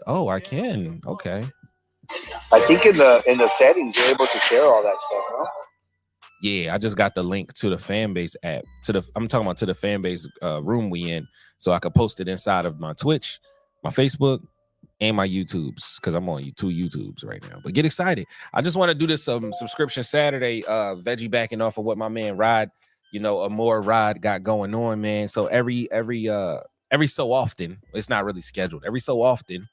Oh, I can. Okay. I think in the settings you're able to share all that stuff, no? Yeah, I just got the link to the fan base app. I'm talking about to the fan base room we in, so I could post it inside of my Twitch, my Facebook, and my YouTubes because I'm on two YouTubes right now. But get excited! I just want to do this subscription Saturday. Veggie backing off of what my man Rod, Amore Rod got going on, man. So every so often, it's not really scheduled. Every so often,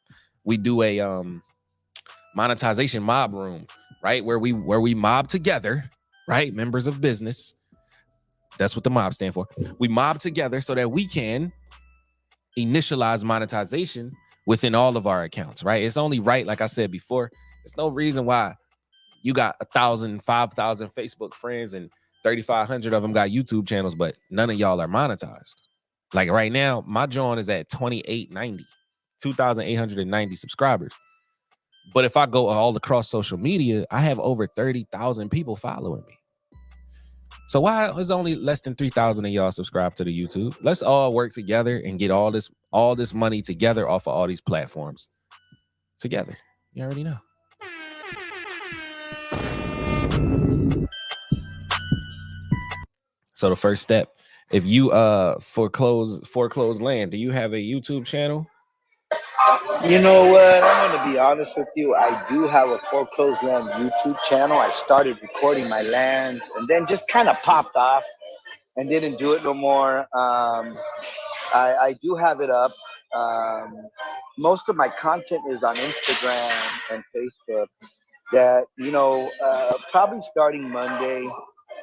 we do a monetization mob room, right? Where we mob together, right? Members of business. That's what the mob stand for. We mob together so that we can initialize monetization within all of our accounts, right? It's only right, like I said before, there's no reason why you got 1,000, 5,000 Facebook friends and 3,500 of them got YouTube channels, but none of y'all are monetized. Like right now, my joint is at 2890, 2,890 subscribers. But if I go all across social media, I have over 30,000 people following me. So why is only less than 3,000 of y'all subscribed to the YouTube? Let's all work together and get all this money together off of all these platforms together. You already know. So the first step, if you foreclose land, do you have a YouTube channel? You know what? I'm gonna be honest with you. I do have a foreclosed land YouTube channel. I started recording my lands and then just kind of popped off and didn't do it no more. I do have it up. Um, Most of my content is on Instagram and Facebook. That probably starting Monday.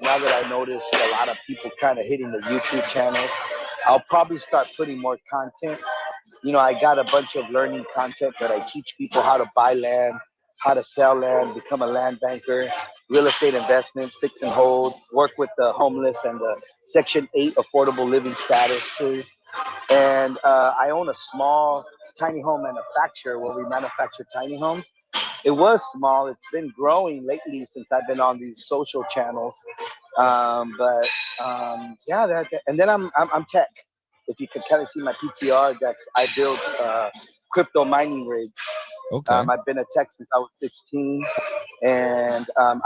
Now that I noticed a lot of people kind of hitting the YouTube channels, I'll probably start putting more content. I got a bunch of learning content that I teach people how to buy land, how to sell land, become a land banker, real estate investment, fix and hold, work with the homeless and the Section 8 affordable living statuses. And I own a small tiny home manufacturer where we manufacture tiny homes. It was small. It's been growing lately since I've been on these social channels. But yeah, and then I'm tech. If you could kind of see my PTR, that's I build crypto mining rigs. Okay. I've been a tech since I was 16, and I'm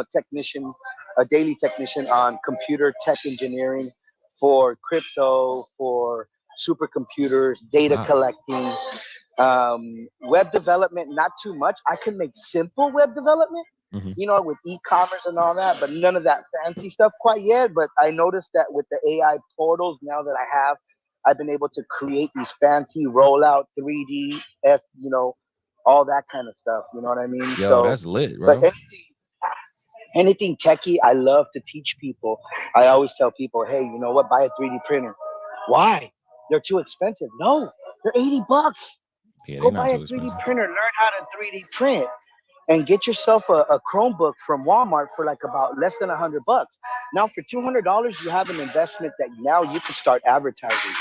a technician, a daily technician on computer tech engineering for crypto, for supercomputers, data Wow. collecting, web development. Not too much. I can make simple web development, Mhm. with e-commerce and all that, but none of that fancy stuff quite yet. But I noticed that with the AI portals now that I've been able to create these fancy rollout 3D all that kind of stuff. You know what I mean? Yo, So, that's lit, but bro. anything techie, I love to teach people. I always tell people, hey, you know what? Buy a 3D printer. Why? They're too expensive. No, they're $80. Yeah, they're Go not buy a too 3D expensive. printer, learn how to 3D print, and get yourself a Chromebook from Walmart for like about less than $100. Now for $200, you have an investment that now you can start advertising.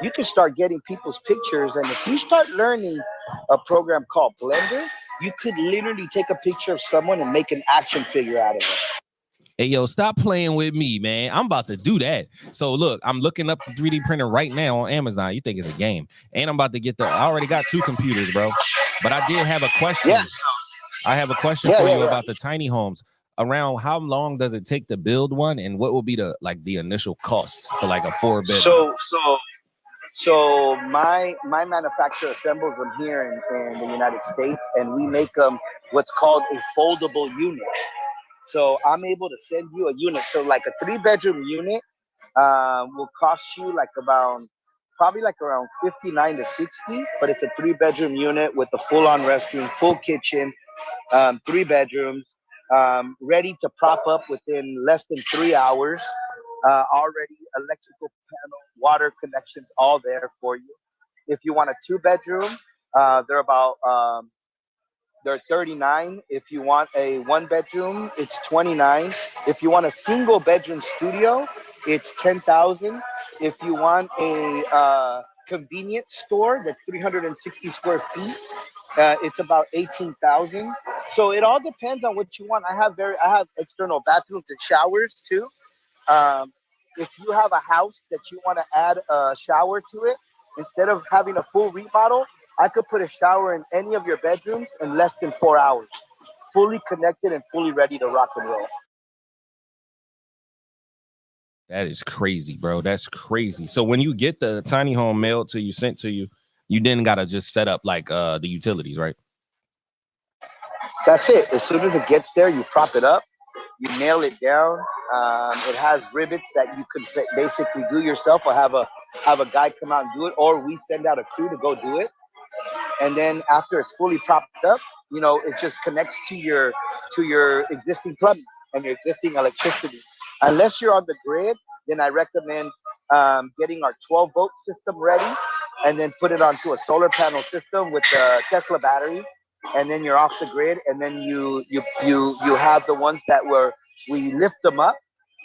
You can start getting people's pictures, and if you start learning a program called Blender, you could literally take a picture of someone and make an action figure out of it. Hey, yo, stop playing with me, man. I'm about to do that. So look, I'm looking up the 3D printer right now on Amazon. You think it's a game? And I'm about to get I already got two computers, bro. But I did have a question. Yes. I have a question Yeah, for yeah, you yeah. about the tiny homes. Around how long does it take to build one, and what will be the initial costs for like a 4 bedroom? So my manufacturer assembles them here in the United States, and we make them what's called a foldable unit. So I'm able to send you a unit. So like a 3 bedroom unit will cost you like probably like around 59 to 60, but it's a 3 bedroom unit with a full on restroom, full kitchen, 3 bedrooms, ready to prop up within less than 3 hours. Already electrical panel, water connections, all there for you. If you want a 2 bedroom, they're about they're 39. If you want a 1 bedroom, it's 29. If you want a single bedroom studio, it's 10,000. If you want a convenience store that's 360 square feet, it's about 18,000. So it all depends on what you want. I have external bathrooms and showers too. Um, if you have a house that you want to add a shower to it, instead of having a full remodel, I could put a shower in any of your bedrooms in less than 4 hours, fully connected and fully ready to rock and roll. That is crazy, bro. That's crazy. So when you get the tiny home mailed to you, sent to you, you then gotta just set up like the utilities, right? That's it. As soon as it gets there, you prop it up, you nail it down. It has rivets that you could basically do yourself, or have a guy come out and do it, or we send out a crew to go do it. And then after it's fully propped up, you know, it just connects to your existing plumbing and your existing electricity. Unless you're on the grid, then I recommend getting our 12-volt system ready, and then put it onto a solar panel system with the Tesla battery, and then you're off the grid. And then you have the ones that we lift them up,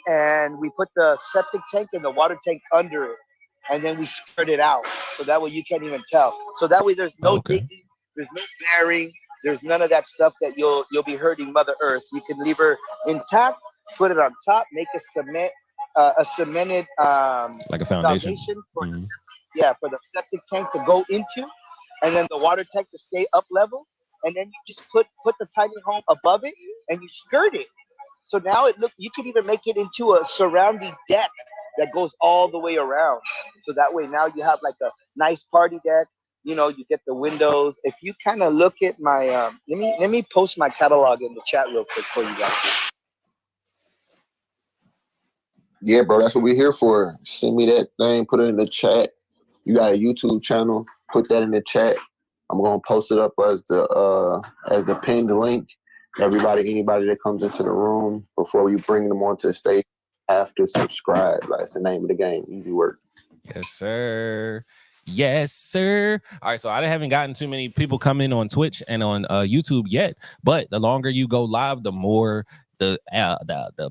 and we put the septic tank and the water tank under it, and then we skirt it out, so that way you can't even tell. So that way there's no digging, there's no bearing, there's none of that stuff that you'll be hurting Mother Earth. You can leave her intact, put it on top, make a cemented like a foundation for for the septic tank to go into, and then the water tank to stay up level, and then you just put the tiny home above it, and you skirt it. So now you could even make it into a surrounding deck that goes all the way around. So that way now you have like a nice party deck. You know, you get the windows. If you kind of look at my let me post my catalog in the chat real quick for you guys. Yeah, bro, that's what we're here for. Send me that thing, put it in the chat. You got a YouTube channel, put that in the chat. I'm gonna post it up as the pinned link. Anybody that comes into the room, before you bring them onto the stage, have to subscribe. That's the name of the game. Easy work. Yes, sir. Yes, sir. All right, so I haven't gotten too many people come in on Twitch and on YouTube yet, but the longer you go live, the more the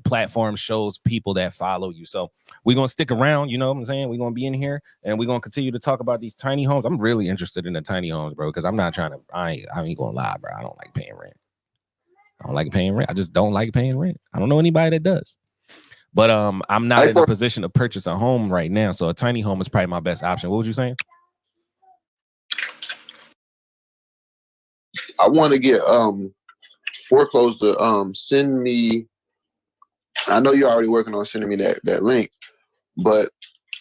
platform shows people that follow you. So we're gonna stick around, you know what I'm saying? We're gonna be in here and we're gonna continue to talk about these tiny homes. I'm really interested in the tiny homes, bro, because I'm not trying to. I ain't gonna lie, bro. I don't like paying rent. I just don't like paying rent. I don't know anybody that does. But I'm not in a position to purchase a home right now, so a tiny home is probably my best option. What was you saying? I want to get foreclosed to send me. I know you're already working on sending me that link, but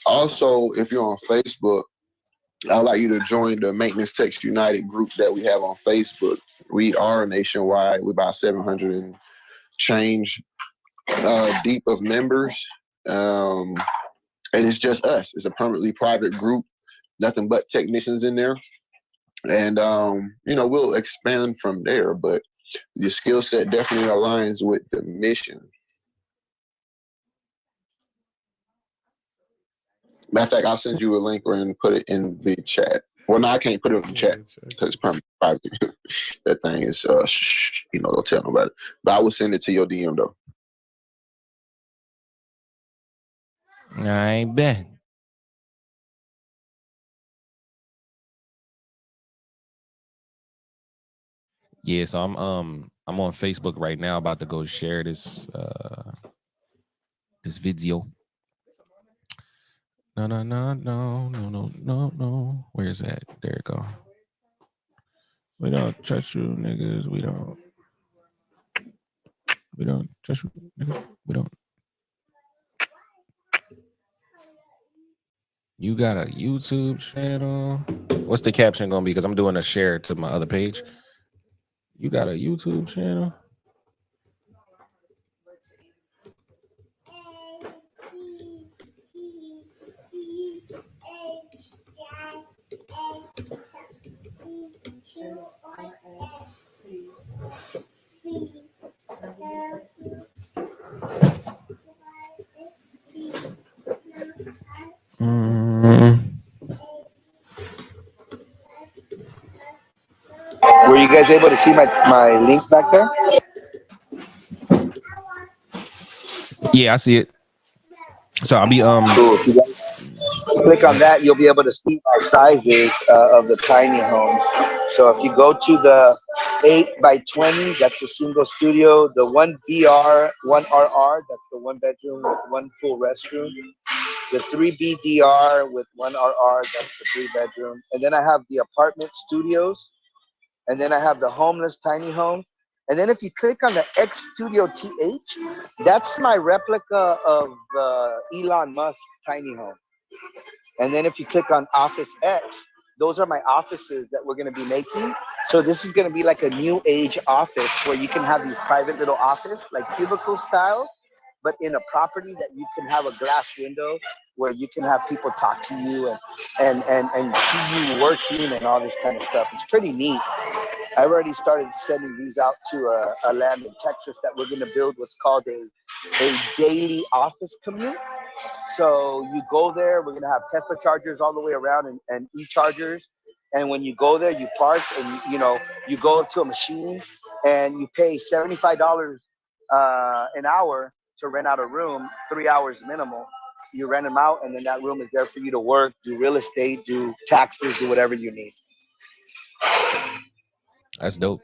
also if you're on Facebook, I'd like you to join the Maintenance Techs United group that we have on Facebook. We are nationwide. We're about 700 and change deep of members, and it's just us. It's a permanently private group, nothing but technicians in there, and you know, we'll expand from there, but your skill set definitely aligns with the mission. Matter of fact, I'll send you a link and put it in the chat. Well, no, I can't put it in the chat because it's permanently private. That thing is you know, don't tell nobody, but I will send it to your DM though. I bet. Yeah, so I'm on Facebook right now, about to go share this video. No. Where's that? There it go. We don't trust you, niggas. We don't trust you, niggas. We don't. You got a YouTube channel? What's the caption gonna be? Because I'm doing a share to my other page. You got a YouTube channel? Were you guys able to see my link back there? Yeah, I see it. So I'll be Cool. If you guys click on that, you'll be able to see my sizes of the tiny homes. So if you go to 8x20, that's the single studio. The 1BR, 1RR, that's the 1 bedroom with 1 full restroom. The 3BDR with 1RR, that's the 3 bedroom. And then I have the apartment studios. And then I have the homeless tiny home. And then if you click on the X Studio TH, that's my replica of Elon Musk tiny home. And then if you click on Office X, those are my offices that we're going to be making. So this is going to be like a new age office where you can have these private little office, like cubicle style, but in a property that you can have a glass window where you can have people talk to you and see you working and all this kind of stuff. It's pretty neat. I already started sending these out to a land in Texas that we're going to build what's called a daily office commute. So you go there, we're going to have Tesla chargers all the way around and e-chargers. And when you go there, you park and, you know, you go to a machine and you pay $75 an hour to rent out a room, 3 hours minimal. You rent them out and then that room is there for you to work, do real estate, do taxes, do whatever you need. That's dope.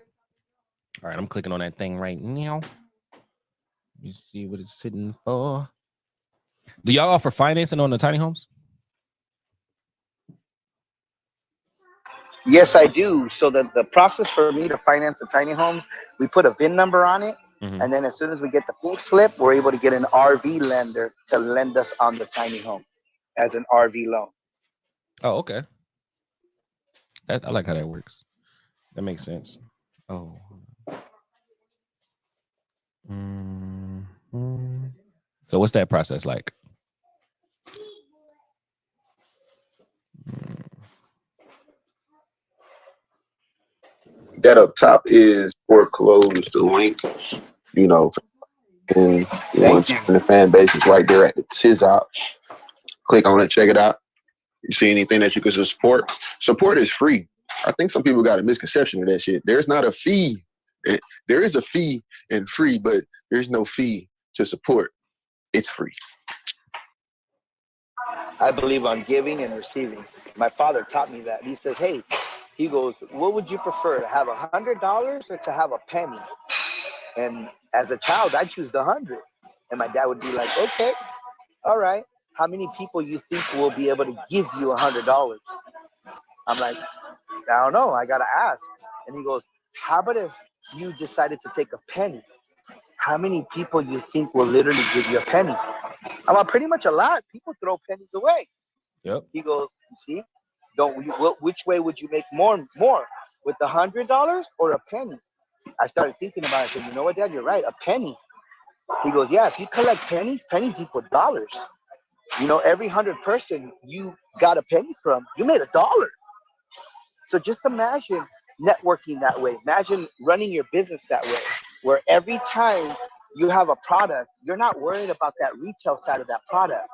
All right, I'm clicking on that thing right now. Let me see what it's sitting for. Do y'all offer financing on the tiny homes? Yes, I do. So the process for me to finance the tiny homes, we put a VIN number on it. Mm-hmm. And then as soon as we get the pink slip, we're able to get an RV lender to lend us on the tiny home as an RV loan. Oh, okay. I like how that works. That makes sense. Oh. Mm-hmm. So what's that process like? That up top is foreclosed the link, you know, and you want to the fan base is right there at the Tizop. Click on it, check it out. You see anything that you can support? Support is free. I think some people got a misconception of that shit. There's not a fee. There is a fee in free, but there's no fee to support. It's free. I believe on giving and receiving. My father taught me that. He says, hey, he goes, what would you prefer, to have $100 or to have a penny? And as a child, I choose the 100. And my dad would be like, okay, all right. How many people you think will be able to give you $100? I'm like, I don't know. I got to ask. And he goes, how about if you decided to take a penny? How many people you think will literally give you a penny? I'm like, pretty much a lot. People throw pennies away. Yep. He goes, you see, which way would you make more with the $100 or a penny? I started thinking about it. I said, you know what, Dad, you're right. A penny. He goes, yeah, if you collect pennies equal dollars. You know, every 100 person you got a penny from, you made $1. So just imagine networking that way. Imagine running your business that way, where every time you have a product, you're not worried about that retail side of that product.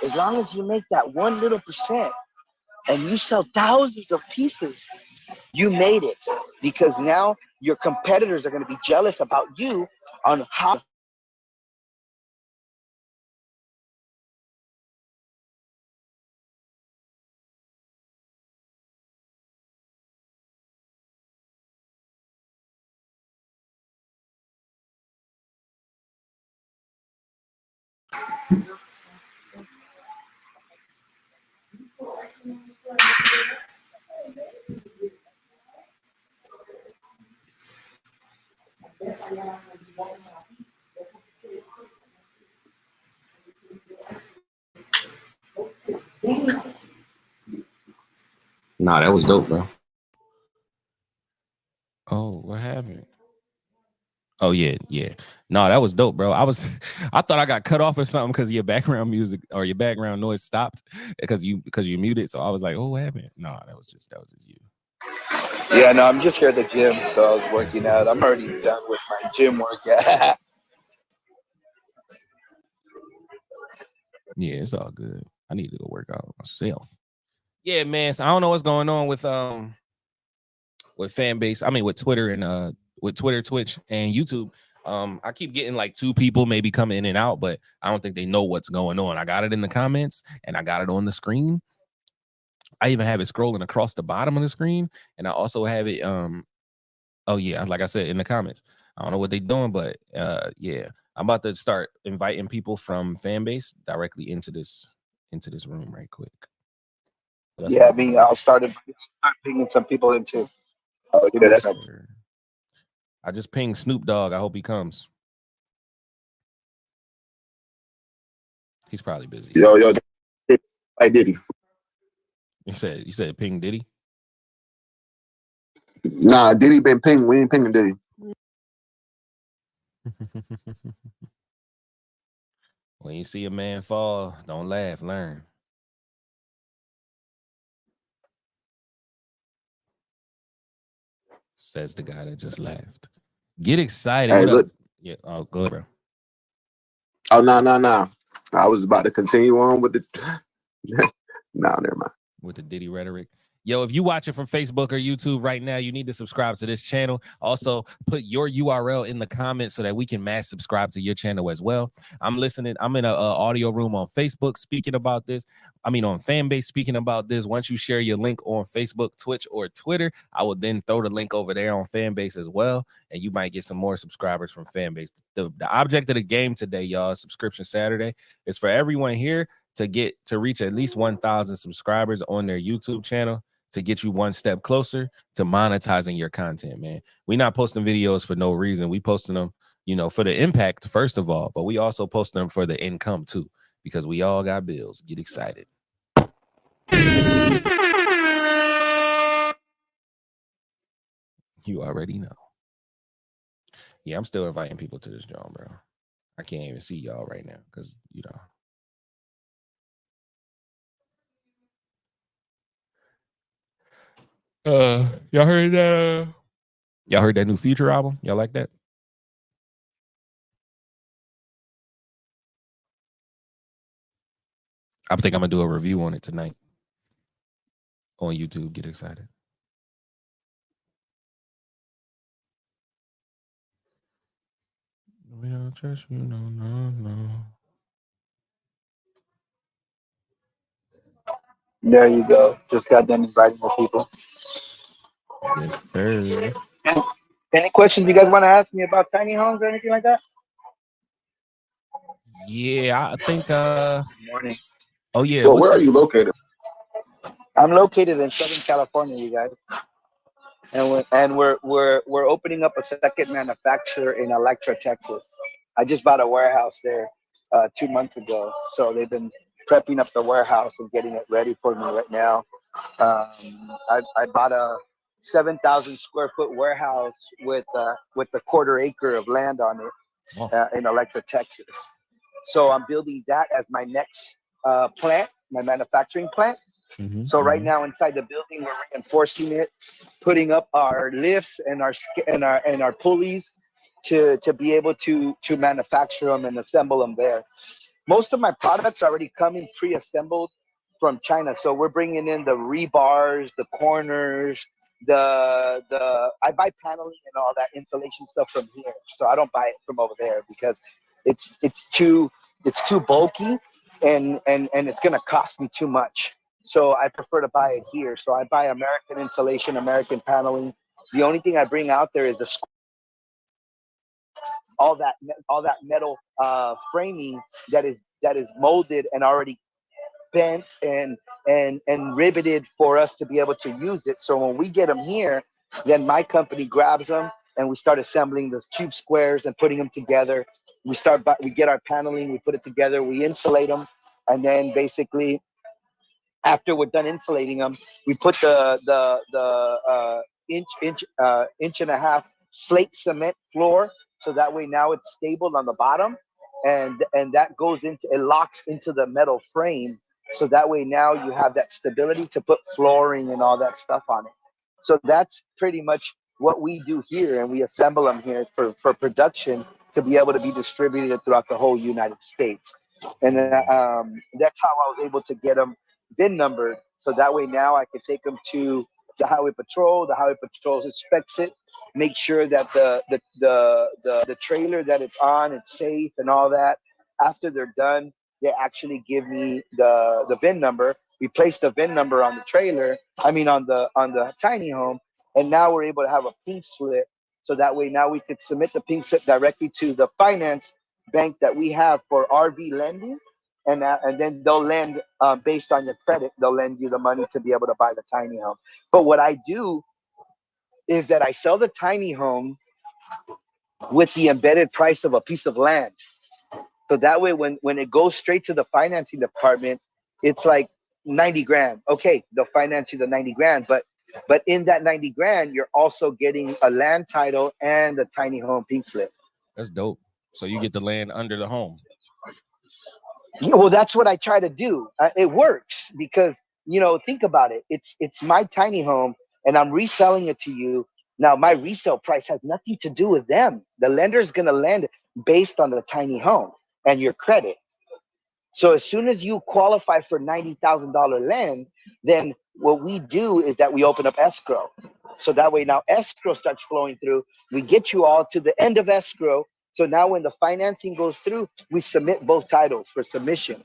As long as you make that 1 little percent and you sell thousands of pieces, you made it. Because now your competitors are going to be jealous about you on how. Nah, that was dope, bro. Oh, what happened? Oh yeah. No, that was dope, bro. I thought I got cut off or something because your background music or your background noise stopped because you muted. So I was like, oh, what happened? No, that was just you. Yeah, no, I'm just here at the gym, so I was working out. I'm already done with my gym workout. Yeah, it's all good. I need to go work out myself. Yeah, man. So I don't know what's going on with fan base. I mean, with Twitter and with Twitter, Twitch, and YouTube. I keep getting like 2 people maybe coming in and out, but I don't think they know what's going on. I got it in the comments and I got it on the screen. I even have it scrolling across the bottom of the screen, and I also have it Oh yeah, like I said in the comments. I don't know what they're doing, but yeah, I'm about to start inviting people from Fanbase directly into this room right quick. Yeah, I'll start pinging some people in too. Sure. I just pinged Snoop Dogg. I hope he comes. He's probably busy. Yo, I Diddy. You said ping Diddy? Nah, Diddy been pinged. We ain't pinging Diddy. When you see a man fall, don't laugh, learn. Says the guy that just laughed. Get excited. Hey, what look. Up? Yeah. Oh, go ahead, bro. Oh, no. I was about to continue on with the. No, never mind. With the Diddy rhetoric. Yo, if you watch it from Facebook or YouTube right now, you need to subscribe to this channel. Also, put your URL in the comments so that we can mass subscribe to your channel as well. I'm listening. I'm in an audio room on Facebook speaking about this. I mean, on Fanbase speaking about this. Once you share your link on Facebook, Twitch, or Twitter, I will then throw the link over there on Fanbase as well, and you might get some more subscribers from Fanbase. The object of the game today, y'all, Subscription Saturday, is for everyone here to reach at least 1,000 subscribers on their YouTube channel to get you one step closer to monetizing your content, man. We're not posting videos for no reason. We posting them, for the impact, first of all, but we also post them for the income too, because we all got bills. Get excited. You already know. Yeah, I'm still inviting people to this job, bro. I can't even see y'all right now because, y'all heard that? Y'all heard that new Future album? Y'all like that? I think I'm gonna do a review on it tonight on YouTube. Get excited. We don't trust you, no. There you go. Just got done inviting the people. Yes, sir. Any questions you guys want to ask me about tiny homes or anything like that? Yeah, I think. Morning. Oh yeah. Well, where are you located? I'm located in Southern California, you guys, and we're opening up a second manufacturer in Electra, Texas. I just bought a warehouse there 2 months ago, so they've been prepping up the warehouse and getting it ready for me right now. I bought a 7,000 square foot warehouse with a quarter acre of land on it in Electra, Texas. So I'm building that as my next plant, my manufacturing plant. So right now inside the building, we're reinforcing it, putting up our lifts and our pulleys to be able to manufacture them and assemble them there. Most of my products are already coming pre-assembled from China. So we're bringing in the rebars, the corners, I buy paneling and all that insulation stuff from here. So I don't buy it from over there because it's too bulky and it's gonna cost me too much. So I prefer to buy it here. So I buy American insulation, American paneling. The only thing I bring out there is all that metal framing that is molded and already bent and riveted for us to be able to use it. So when we get them here, then my company grabs them and we start assembling those cube squares and putting them together. We get our paneling, we put it together, we insulate them, and then basically after we're done insulating them, we put the inch and a half slate cement floor, so that way now it's stable on the bottom, and that it locks into the metal frame, so that way now you have that stability to put flooring and all that stuff on it. So that's pretty much what we do here, and we assemble them here for production to be able to be distributed throughout the whole United States. And then that's how I was able to get them VIN numbered, so that way now I can take them to the highway patrol. The highway patrol inspects it, make sure that the trailer that it's on, it's safe and all that. After they're done, they actually give me the VIN number. We place the VIN number on the trailer, on the tiny home, and now we're able to have a pink slip So that way now we could submit the pink slip directly to the finance bank that we have for RV lending, and then they'll lend based on your credit. They'll lend you the money to be able to buy the tiny home. But what I do is that I sell the tiny home with the embedded price of a piece of land. So that way, when it goes straight to the financing department, it's like 90 grand. Okay, they'll finance you the 90 grand, but in that 90 grand, you're also getting a land title and a tiny home pink slip. That's dope. So you get the land under the home. Yeah, well, that's what I try to do. It works because, think about it. It's my tiny home, and I'm reselling it to you. Now, my resale price has nothing to do with them. The lender is going to lend based on the tiny home and your credit. So as soon as you qualify for $90,000 land, then what we do is that we open up escrow. So that way now escrow starts flowing through. We get you all to the end of escrow. So now when the financing goes through, we submit both titles for submission.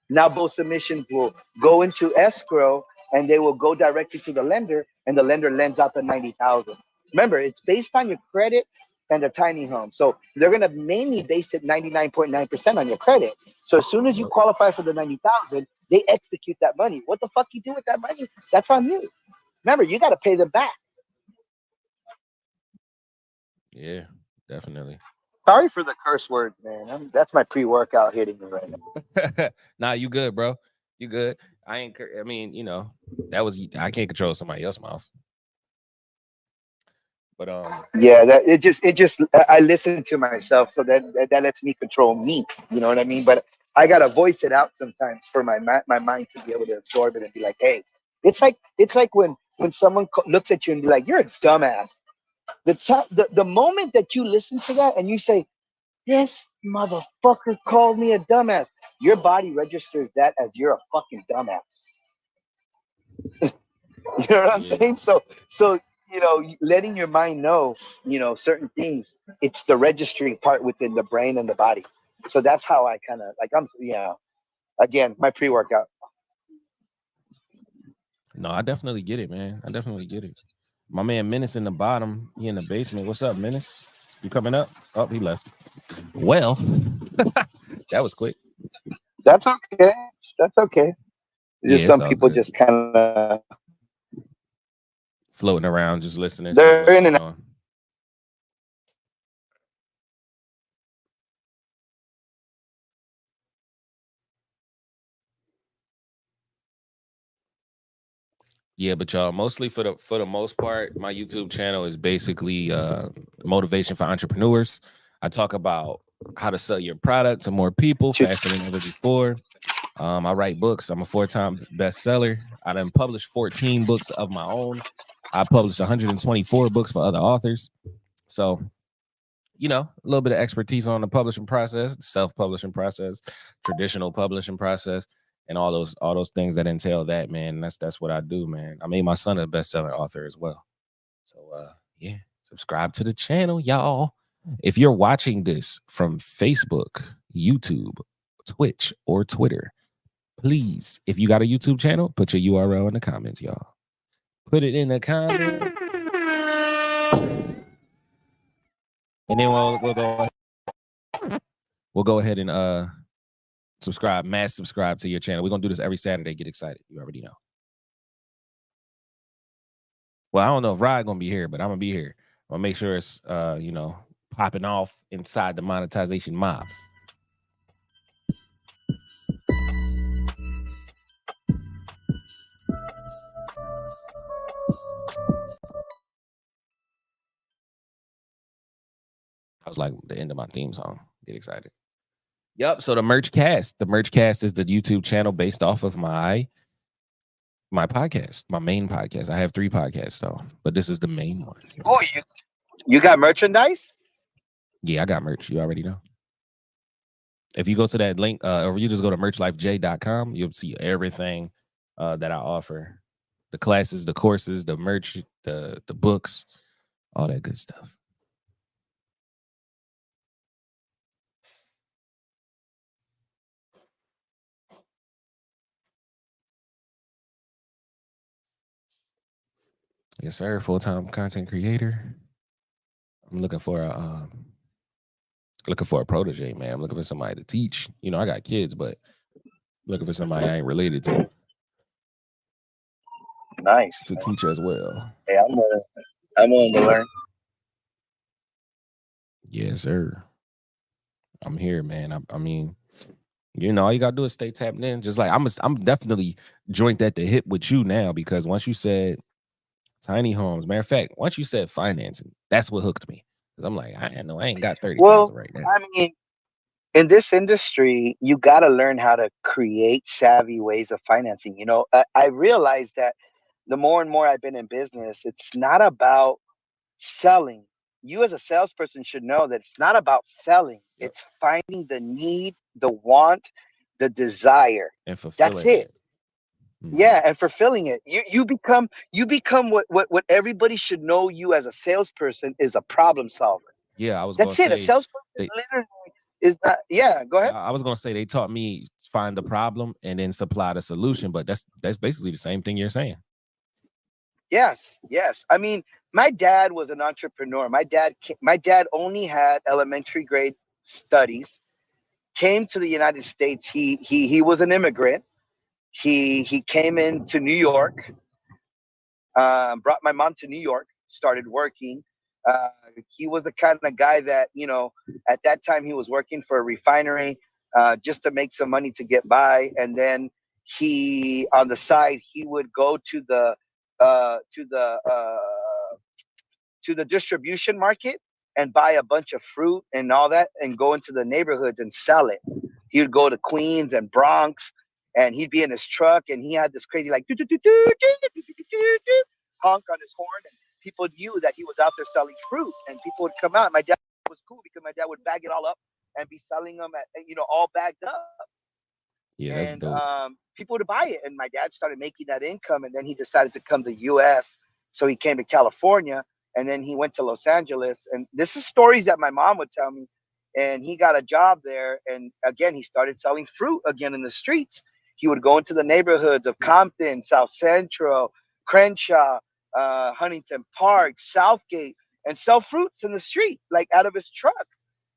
Now both submissions will go into escrow and they will go directly to the lender, and the lender lends out the 90,000. Remember, it's based on your credit and the tiny home. So they're going to mainly base it 99.9% on your credit. So as soon as you qualify for the 90,000, they execute that money. What the fuck you do with that money? That's on you. Remember, you got to pay them back. Yeah, definitely. Sorry for the curse words, man. That's my pre-workout hitting me right now. Nah, you good, bro. You good. I mean, I can't control somebody else's mouth. But yeah, that it just I listen to myself, so that lets me control me. You know what I mean? But I gotta voice it out sometimes for my mind to be able to absorb it and be like, hey, it's like when someone looks at you and be like, you're a dumbass. The moment that you listen to that and you say, this motherfucker called me a dumbass, your body registers that as you're a fucking dumbass. You know what I'm saying? So letting your mind know, certain things, it's the registering part within the brain and the body. So that's how I kind of again, my pre-workout. No, I definitely get it, man. I definitely get it. My man Menace in the bottom, he in the basement. What's up, Menace? You coming up? Oh, he left. Well, that was quick. That's okay. That's okay. Just some people good. just kind of floating around, just listening. They're in and out. Yeah, but y'all, mostly for the most part, my YouTube channel is basically motivation for entrepreneurs. I talk about how to sell your product to more people faster than ever before. I write books. I'm a 4-time bestseller. I done published 14 books of my own. I published 124 books for other authors. So, a little bit of expertise on the publishing process, self-publishing process, traditional publishing process, and all those things that entail that, man. That's what I do, man. I made my son a best-selling author as well. So yeah, subscribe to the channel, y'all. If you're watching this from Facebook, YouTube, Twitch, or Twitter, please, if you got a YouTube channel, put your URL in the comments, y'all. Put it in the comments. And then we'll go ahead and mass subscribe to your channel. We're gonna do this every Saturday. Get excited. You already know. Well, I don't know if Rod gonna be here, but I'm gonna be here. I'm gonna make sure it's popping off inside the monetization mob. I was like the end of my theme song. Get excited. Yep. So the Merch Cast is the YouTube channel based off of my podcast, my main podcast. I have 3 podcasts though, but this is the main one. Oh, you got merchandise? Yeah, I got merch. You already know. If you go to that link, or you just go to merchlifej.com, you'll see everything that I offer. The classes, the courses, the merch, the books, all that good stuff. Yes, sir. Full-time content creator. I'm looking for a protege, man. I'm looking for somebody to teach. You know, I got kids, but looking for somebody I ain't related to Nice. teach as well. Hey, I'm willing to learn. Yes, sir. I'm here, man. I mean, you know, all you gotta do is stay tapped in. Just like I'm definitely joint at the hip with you now, because once you said tiny homes, matter of fact, once you said financing, that's what hooked me. Because I'm like, I know I ain't got 30,000 Well, right now. I mean, in this industry, you got to learn how to create savvy ways of financing. You know, I realized that the more and more I've been in business, it's not about selling. You as a salesperson should know that it's not about selling. Yep. It's finding the need, the want, the desire. And fulfilling That's it. it. Yeah, and fulfilling it. You become what everybody should know you as a salesperson is a problem solver. Yeah, I was gonna That's it. A say salesperson they literally is not. Yeah, go ahead. I was gonna say they taught me find the problem and then supply the solution, but that's basically the same thing you're saying. Yes, yes. I mean, my dad was an entrepreneur. My dad only had elementary grade studies. Came to the United States. He was an immigrant. He came into New York. Brought my mom to New York. Started working. Uh, he was the kind of guy that, you know, at that time he was working for a refinery just to make some money to get by, and then he on the side he would go to the uh, to the uh, to the distribution market and buy a bunch of fruit and all that and go into the neighborhoods and sell it. He would go to Queens and Bronx and he'd be in his truck and he had this crazy like honk on his horn, and people knew that he was out there selling fruit and people would come out. My dad was cool because my dad would bag it all up and be selling them at, you know, all bagged up. Yeah, that's And dope. people would buy it. And my dad started making that income, and then he decided to come to the U.S. So he came to California, and then he went to Los Angeles. And this is stories that my mom would tell me. And he got a job there, and again he started selling fruit again in the streets. He would go into the neighborhoods of Compton, South Central, Crenshaw, Huntington Park, Southgate, and sell fruits in the street, like out of his truck.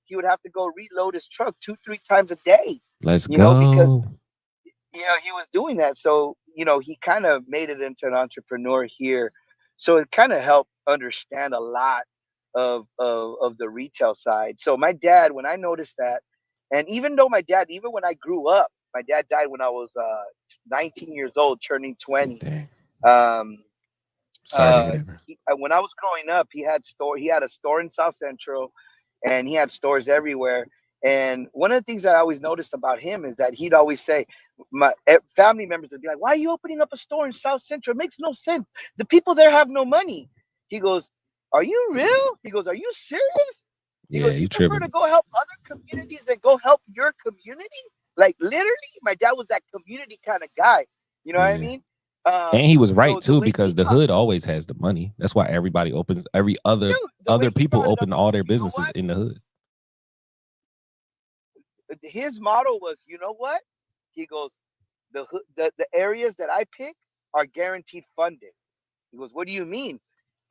He would have to go reload his truck 2-3 times a day, Let's you know, because go. he was doing that. So, he kind of made it into an entrepreneur here. So it kind of helped understand a lot of the retail side. So my dad, when I noticed that, and even though my dad, even when I grew up, my dad died when I was 19 years old, turning 20. Dang. Um, Sorry to hear that, man. when I was growing up, he had a store in South Central, and he had stores everywhere. And one of the things that I always noticed about him is that he'd always say, my family members would be like, "Why are you opening up a store in South Central? It makes no sense. The people there have no money." He goes, "Are you real?" He goes, "Are you serious?" He Yeah, goes, "You you prefer tripping. to go help other communities than go help your community?" Like literally, my dad was that community kind of guy. You know what I Yeah. mean? And he was right So the too, way because he the taught, hood always has the money. That's why everybody opens every dude, the way other he people brought it up open was, all their you know businesses what? in the hood. His motto was, you know what? He goes, the areas that I pick are guaranteed funding. He goes, what do you mean?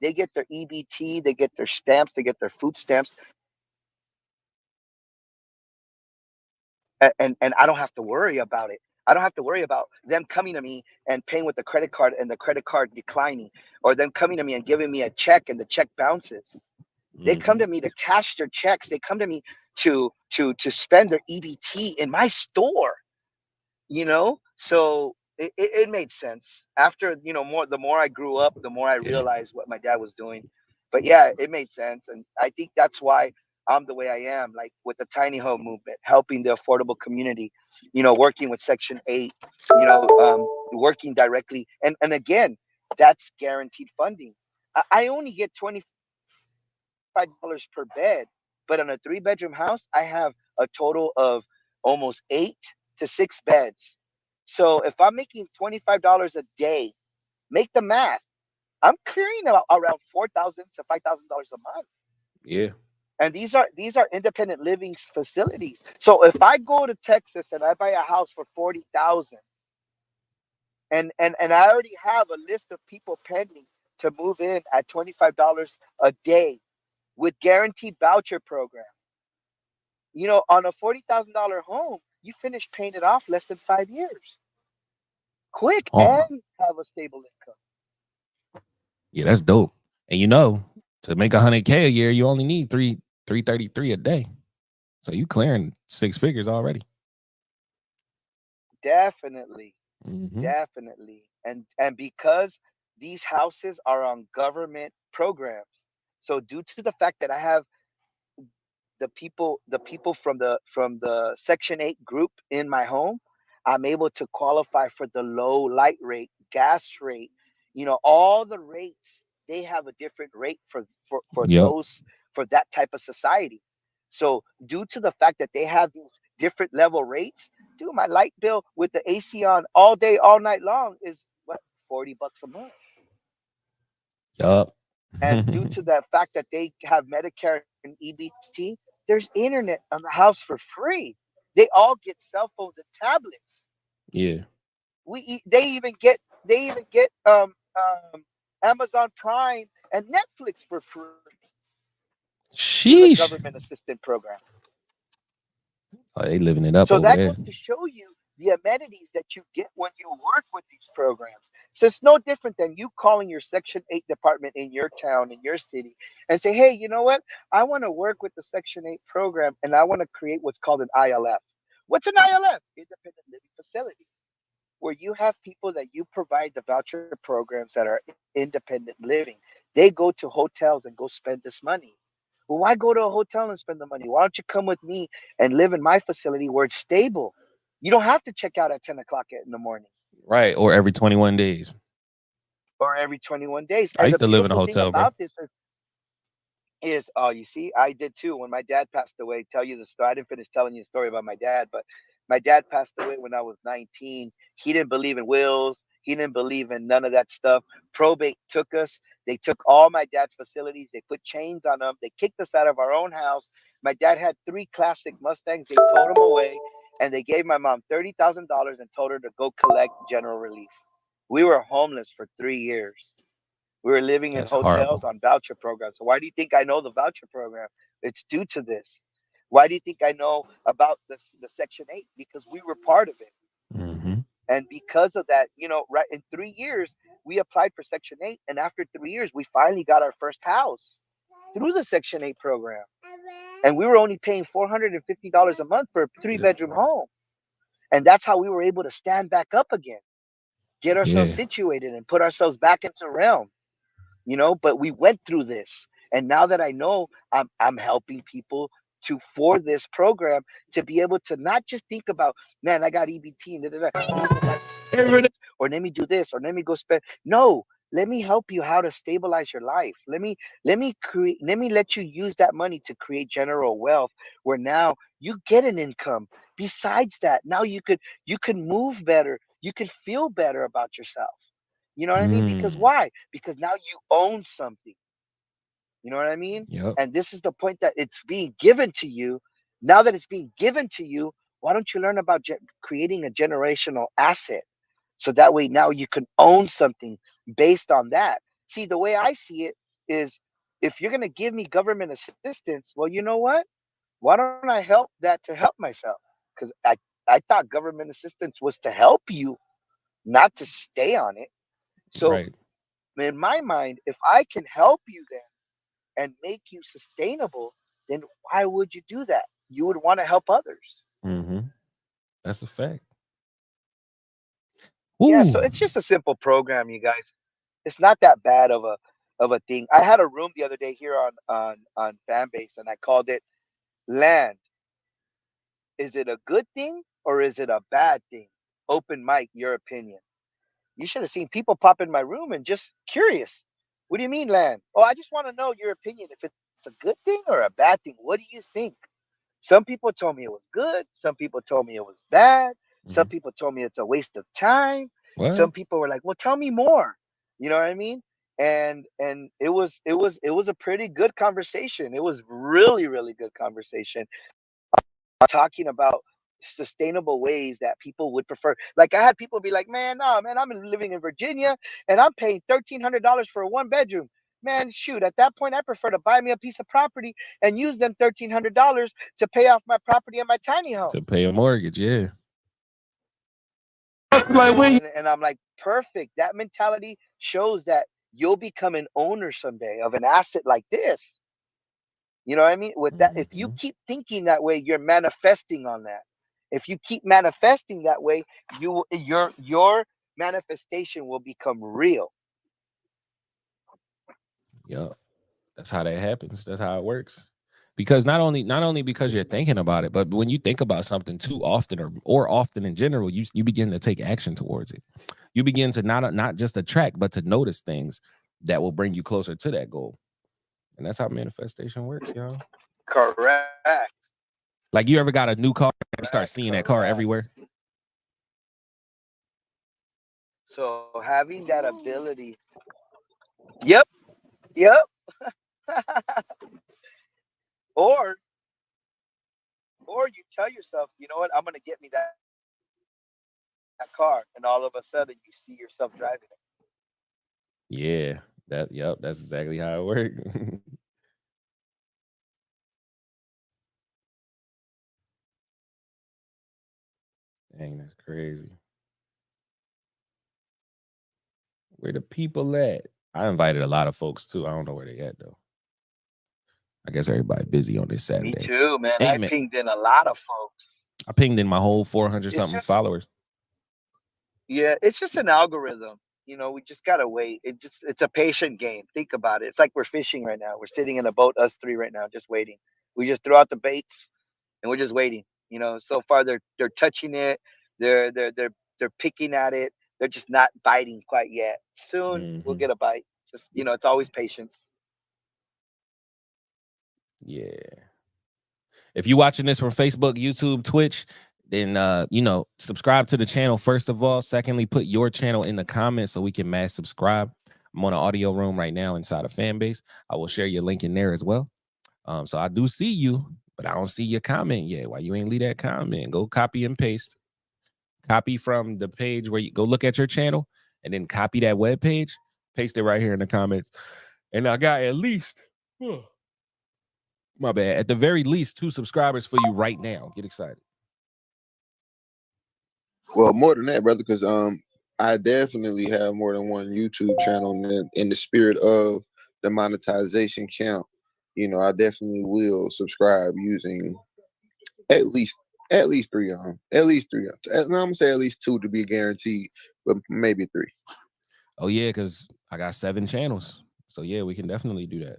They get their EBT, they get their stamps, they get their food stamps, and I don't have to worry about it. I don't have to worry about them coming to me and paying with the credit card and the credit card declining, or them coming to me and giving me a check and the check bounces. They come Mhm. to me to cash their checks. They come to me to spend their EBT in my store. So it made sense after, the more I grew up, the more I Yeah. realized what my dad was doing. But yeah, it made sense, and I think that's why I'm the way I am, like with the tiny home movement, helping the affordable community, working with Section 8, working directly, and again, that's guaranteed funding. I only get $25 per bed, but on a 3-bedroom house I have a total of almost 8 to 6 beds. So if I'm making $25 a day, make the math. I'm clearing around $4,000 to $5,000 a month. Yeah. And these are independent living facilities. So if I go to Texas and I buy a house for 40,000, and I already have a list of people pending to move in at $25 a day, with guaranteed voucher program. On a $40,000 home, you finish paying it off less than 5 years, quick, Oh, and have a stable income. yeah, that's dope. And to make 100K a year, you only need 333 a day. So you clearing 6 figures already. Definitely, Mm-hmm. definitely, and because these houses are on government programs, so due to the fact that I have the people from the Section 8 group in my home, I'm able to qualify for the low light rate, gas rate, all the rates. They have a different rate for Yep. those, for that type of society. So due to the fact that they have these different level rates, dude, my light bill with the AC on all day, all night long is what, $40 a month. Yup. And due to the fact that they have Medicare and EBT, there's internet on the house for free. They all get cell phones and tablets. Yeah. They even get Amazon Prime and Netflix for free through the Sheesh. government assistance program. Oh, they living it up So over that there. goes to show you the amenities that you get when you work with these programs. So it's no different than you calling your Section 8 department in your town, in your city, and say, hey, you know what? I want to work with the Section 8 program and I want to create what's called an ILF. What's an ILF? Independent living facility, where you have people that you provide the voucher programs that are independent living. They go to hotels and go spend this money. Well, why go to a hotel and spend the money? Why don't you come with me and live in my facility where it's stable? You don't have to check out at 10 o'clock in the morning Right. Or every 21 days. or every 21 days. I And used the to live in a beautiful thing hotel, bro. about this is, oh, you see, I did too. When my dad passed away, tell you the story. I didn't finish telling you the story about my dad, but my dad passed away when I was 19. He didn't believe in wills. He didn't believe in none of that stuff. Probate took us. They took all my dad's facilities. They put chains on them. They kicked us out of our own house. My dad had 3 classic Mustangs. They towed them away, and they gave my mom $30,000 and told her to go collect general relief. We were homeless for 3 years. We were living in That's hotels horrible. on voucher programs. So why do you think I know the voucher program? It's due to this. Why do you think I know about the Section 8? Because we were part of it. Mm-hmm. And because of that, right in 3 years, we applied for Section 8. And after 3 years, we finally got our first house through the Section 8 program. And we were only paying $450 a month for a three-bedroom home. And that's how we were able to stand back up again, get ourselves Yeah. situated, and put ourselves back into realm. But we went through this, and now that I know, I'm helping people to for this program to be able to not just think about, man, I got EBT and or let me do this or let me go spend. No, let me help you how to stabilize your life. Let me let you use that money to create general wealth, where now you get an income. Besides that, now you could move better, you could feel better about yourself. You know what I mean? Because Mm. why? Because now you own something. You know what I mean? Yep. And this is the point, that it's being given to you. Now that it's being given to you, why don't you learn about creating a generational asset? So that way now you can own something based on that. See, the way I see it is, if you're going to give me government assistance, well, you know what? Why don't I help that to help myself? Because I thought government assistance was to help you, not to stay on it. So Right. in my mind, if I can help you then and make you sustainable, then why would you do that? You would want to help others. Mm-hmm. That's a fact. Yeah, so Ooh. it's just a simple program, you guys. It's not that bad of a thing. I had a room the other day here on Fanbase, and I called it Land. Is it a good thing or is it a bad thing? Open mic, your opinion. You should have seen people pop in my room and just curious. What do you mean, Land? Oh, I just want to know your opinion. If it's a good thing or a bad thing, what do you think? Some people told me it was good. Some people told me it was bad. Some Mm-hmm. people told me it's a waste of time. Some What? people were like, "Well, tell me more." You know what I mean? And it was a pretty good conversation. It was really really good conversation, talking about sustainable ways that people would prefer. Like, I had people be like, "Man, no, man, I'm living in Virginia and I'm paying $1,300 for a one bedroom." Man, shoot, at that point, I prefer to buy me a piece of property and use them $1,300 to pay off my property and my tiny home. To pay a mortgage, yeah. And I'm like, perfect. That mentality shows that you'll become an owner someday of an asset like this. You know what I mean? With that, if you keep thinking that way, you're manifesting on that. If you keep manifesting that way, your manifestation will become real. Yeah, that's how that happens. That's how it works. Because not only because you're thinking about it, but when you think about something too often or often in general, you begin to take action towards it. You begin to not just attract, but to notice things that will bring you closer to that goal. And that's how manifestation works, y'all. Correct. Like, you ever got a new car and start seeing that car everywhere? So having that ability. Yep. Or you tell yourself, you know what, I'm gonna get me that car, and all of a sudden you see yourself driving it. Yeah, that's exactly how it works. Dang, that's crazy. Where the people at? I invited a lot of folks too. I don't know where they at though. I guess everybody busy on this Saturday. Me too, man. Hey, I pinged in a lot of folks. I pinged in my whole 400 something followers. Yeah, it's just an algorithm. You know, we just gotta wait. It's a patient game. Think about it. It's like we're fishing right now. We're sitting in a boat, us three right now, just waiting. We just throw out the baits and we're just waiting. You know, so far they're touching it, they're picking at it, they're just not biting quite yet. Soon we'll get a bite. Just, you know, it's always patience. Yeah. If you're watching this from Facebook, YouTube, Twitch, then subscribe to the channel first of all. Secondly, put your channel in the comments so we can mass subscribe. I'm on an audio room right now inside of Fanbase. I will share your link in there as well. So I do see you, but I don't see your comment yet. Why you ain't leave that comment? Go copy and paste. Copy from the page where you go look at your channel, and then copy that web page, paste it right here in the comments. And I got at least, my bad, at the very least 2 subscribers for you right now. Get excited. Well, more than that, brother, because I definitely have more than one YouTube channel in the spirit of the monetization count. You know, I definitely will subscribe using at least 3 of them. At least 3 of them. I'm gonna say at least 2 to be guaranteed, but maybe 3. Oh yeah, because I got 7 channels. So yeah, we can definitely do that.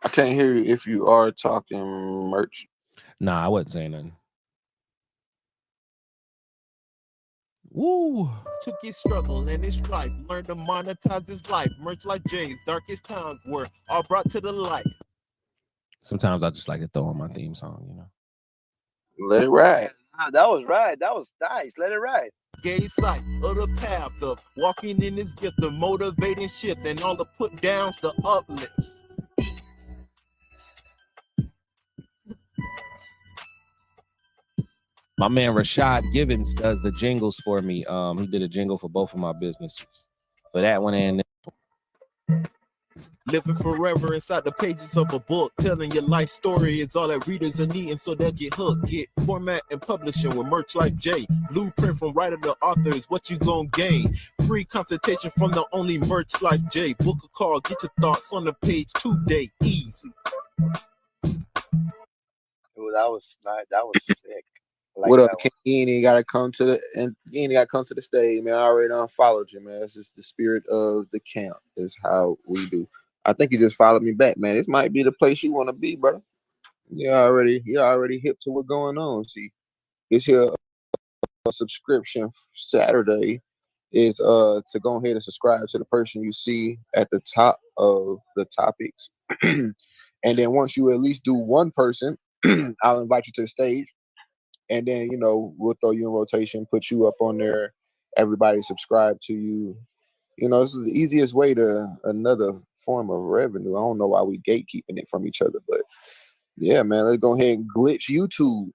I can't hear you if you are talking, Merch. Nah, I wasn't saying nothing. Woo! Took his struggle and his strife, learned to monetize his life. Merch like Jay's darkest times were all brought to the light. Sometimes I just like to throw on my theme song, you know. Let it ride. That was right. That was nice. Let it ride. Gay sight of the path of walking in his gift, the motivating shift, and all the put downs, the uplifts. My man Rashad Givens does the jingles for me. He did a jingle for both of my businesses. For that one and living forever inside the pages of a book, telling your life story is all that readers are needing, so they'll get hooked. Get format and publishing with Merch like Jay. Blueprint from writer to author is what you gonna gain. Free consultation from the only Merch like Jay. Book a call, get your thoughts on the page today. Easy. Ooh, that was nice. That was sick. Like what up, King? You ain't gotta come to the stage, man. I already unfollowed you, man. It's just the spirit of the camp is how we do. I think you just followed me back, man. This might be the place you want to be, brother. You're already hip to what's going on. See, this here subscription Saturday is to go ahead and subscribe to the person you see at the top of the topics. And then once you at least do one person, I'll invite you to the stage. And then, you know, we'll throw you in rotation, put you up on there. Everybody subscribe to you. You know, this is the easiest way to another form of revenue. I don't know why we gatekeeping it from each other, but yeah, man, let's go ahead and glitch YouTube.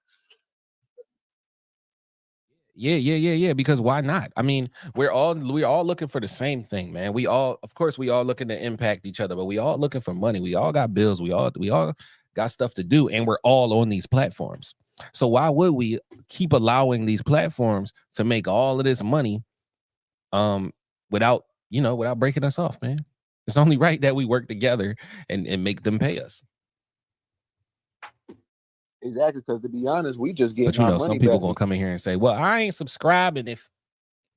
Yeah. Because why not? I mean, we're all looking for the same thing, man. We all looking to impact each other, but we all looking for money. We all got bills. We all got stuff to do, and we're all on these platforms. So why would we keep allowing these platforms to make all of this money without breaking us off, man? It's only right that we work together and make them pay us. Exactly, because to be honest, we just get. But you know, some people gonna come in here and say, "Well, I ain't subscribing if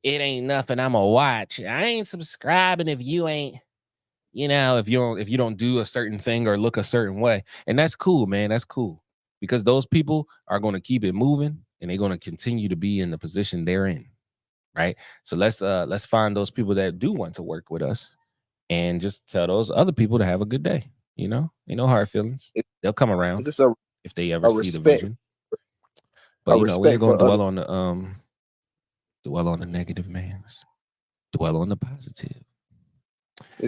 it ain't nothing I'ma watch. I ain't subscribing if you ain't, if you don't do a certain thing or look a certain way." And that's cool, man. That's cool, because those people are gonna keep it moving and they're gonna continue to be in the position they're in, right? So let's find those people that do want to work with us, and just tell those other people to have a good day. Ain't no hard feelings. They'll come around if they ever see the vision. But we ain't gonna dwell on the negative, man. Let's dwell on the positive.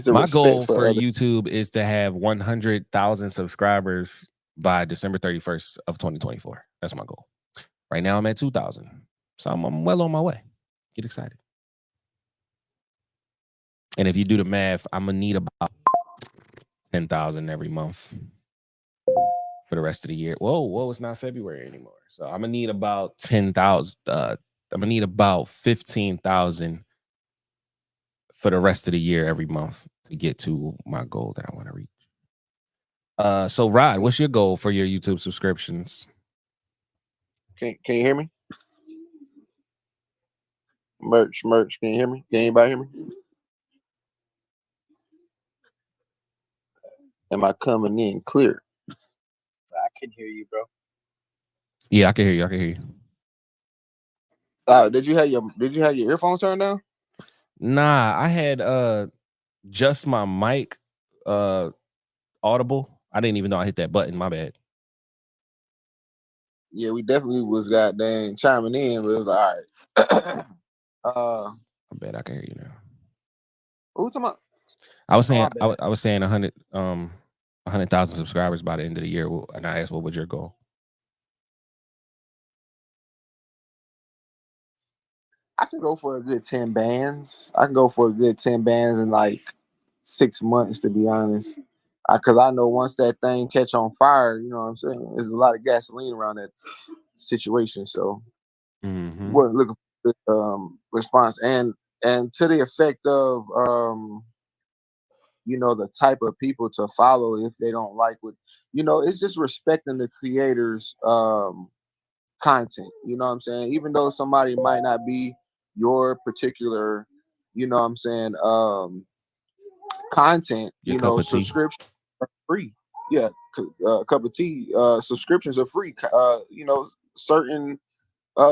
My goal for YouTube is to have 100,000 subscribers by December 31st of 2024. That's my goal. Right now I'm at 2,000. So I'm well on my way. Get excited. And if you do the math, I'm gonna need about 10,000 every month for the rest of the year. Whoa, it's not February anymore. So I'm gonna need about 10,000. I'm gonna need about 15,000 for the rest of the year every month to get to my goal that I want to reach. So Rod, what's your goal for your YouTube subscriptions? Can you hear me? Merch, can you hear me? Can anybody hear me? Am I coming in clear? I can hear you, bro. Yeah, I can hear you. Did you have your earphones turned down? Nah, I had just my mic audible. I didn't even know I hit that button. My bad. Yeah, we definitely was goddamn chiming in, but it was all right. I bet I can hear you now. What was talking about? I was saying 100,000 subscribers by the end of the year, and I asked, what was your goal? I can go for a good 10 bands. In like 6 months, to be honest. Because I know once that thing catch on fire, you know what I'm saying? There's a lot of gasoline around that situation. So wasn't looking for the response. And to the effect of the type of people to follow if they don't like what it's just respecting the creators content. You know what I'm saying? Even though somebody might not be your particular, content, subscription are free. Yeah, cup of tea. Subscriptions are free. Certain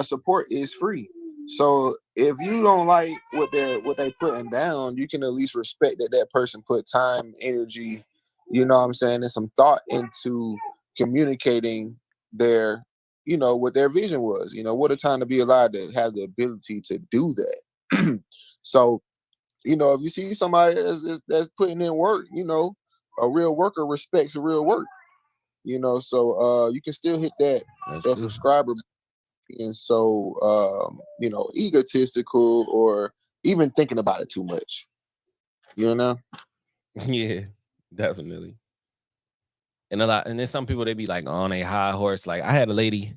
support is free. So if you don't like what they putting down, you can at least respect that person put time, energy, and some thought into communicating their, what their vision was. What a time to be alive to have the ability to do that. So, if you see somebody that's putting in work, a real worker respects a real work. So you can still hit that subscriber. And so egotistical or even thinking about it too much, Yeah, definitely. And there's some people, they be like on a high horse. Like I had a lady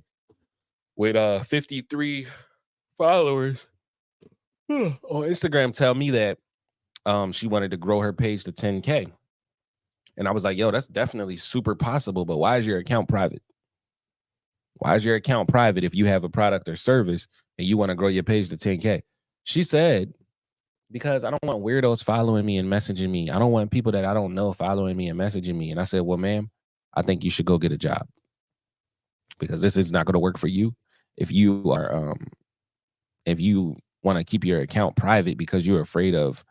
with 53 followers on Instagram tell me that she wanted to grow her page to 10K. And I was like, yo, that's definitely super possible, but why is your account private? Why is your account private if you have a product or service and you want to grow your page to 10K? She said, because I don't want weirdos following me and messaging me. I don't want people that I don't know following me and messaging me. And I said, well, ma'am, I think you should go get a job, because this is not going to work for you. If you want to keep your account private because you're afraid of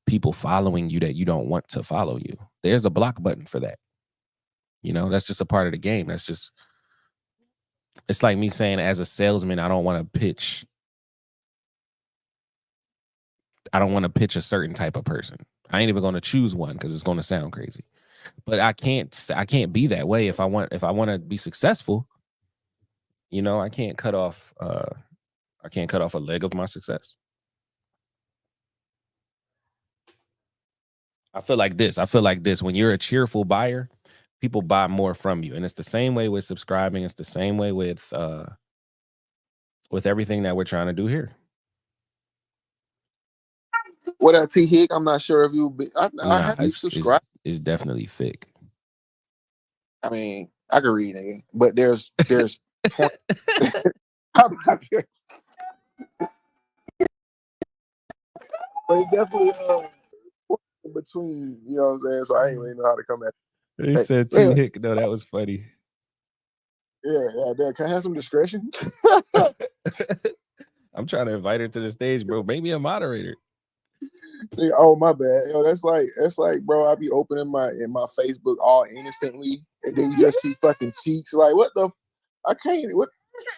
people following you that you don't want to follow you, there's a block button for that. You know, that's just a part of the game. That's just, it's like me saying as a salesman, I don't want to pitch a certain type of person. I ain't even going to choose one because it's going to sound crazy. But I can't be that way if I want to be successful. You know, I can't cut off a leg of my success. I feel like this. When you're a cheerful buyer, people buy more from you. And it's the same way with subscribing. It's the same way with everything that we're trying to do here. What up, T Hick? I'm not sure if you have you subscribed. It's definitely thick. I mean, I can read, nigga, but there's point. But it's definitely in between, you know what I'm saying? So I ain't really know how to come at it. He said T Hick. No, that was funny. Yeah, can I have some discretion? I'm trying to invite her to the stage, bro. Make me a moderator. Oh, my bad. Yo, that's like, bro, I be opening my Facebook all instantly, and then you just see fucking cheeks. Like, what the? I can't. What?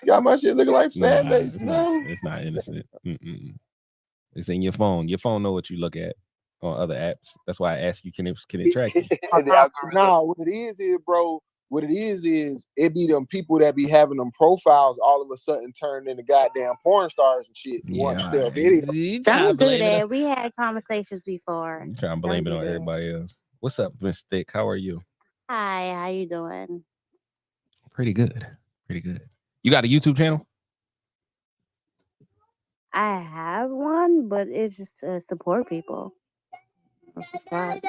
Got my shit looking like fan base. It's not innocent. It's in your phone. Your phone know what you look at on other apps. That's why I ask you, can it track you? No, what it is, bro. What it is it be them people that be having them profiles all of a sudden turned into goddamn porn stars and shit. Yeah, don't do that. We had conversations before. You trying to blame it on everybody else. What's up, Miss Thick? How are you? Hi, how you doing? Pretty good. You got a YouTube channel? I have one, but it's just to support people. Subscribe.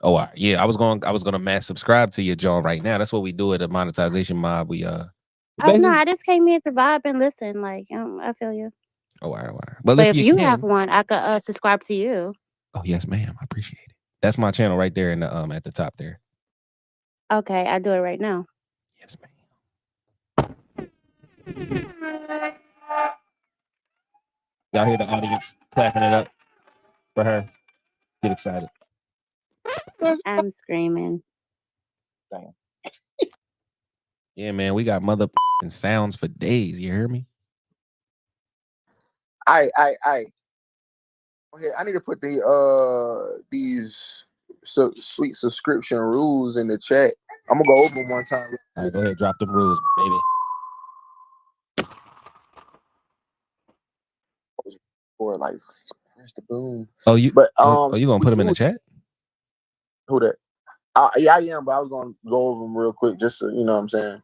Oh, yeah. I was gonna mass subscribe to your John right now. That's what we do at the Monetization Mob. We Oh no, I just came here to vibe and listen. Like, I feel you. Oh, all right. But if you have one, I could subscribe to you. Oh yes, ma'am. I appreciate it. That's my channel right there in the at the top there. Okay, I do it right now. Yes, ma'am. Y'all hear the audience clapping it up for her? Get excited. I'm screaming. Damn. Yeah, man, we got sounds for days. You hear me? Okay, I need to put these sweet subscription rules in the chat. I'm gonna go over them one time. All right, go ahead, drop them rules, baby. Or like, where's the boom? Oh, you gonna put them in the chat? Who that? Yeah, I am, but I was gonna go over them real quick, just so you know what I'm saying.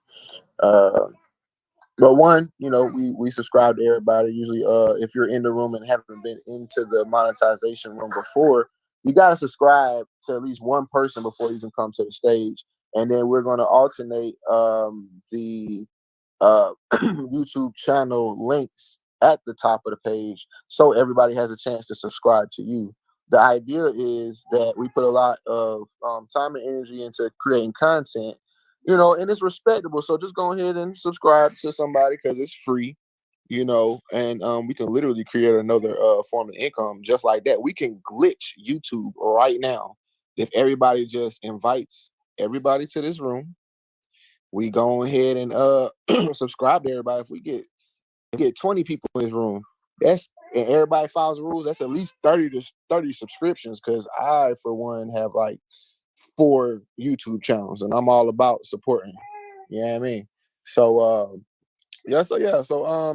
But one, you know, we subscribe to everybody. Usually, if you're in the room and haven't been into the monetization room before, you gotta subscribe to at least one person before you can come to the stage. And then we're gonna alternate the YouTube channel links at the top of the page, so everybody has a chance to subscribe to you. The idea is that we put a lot of time and energy into creating content, you know, and it's respectable. So just go ahead and subscribe to somebody because it's free, you know, and we can literally create another form of income just like that. We can glitch YouTube right now if everybody just invites everybody to this room. We go ahead and subscribe to everybody. If we get 20 people in this room, and everybody follows the rules, that's at least 30 subscriptions, because I, for one, have like 4 YouTube channels and I'm all about supporting. You know what I mean? So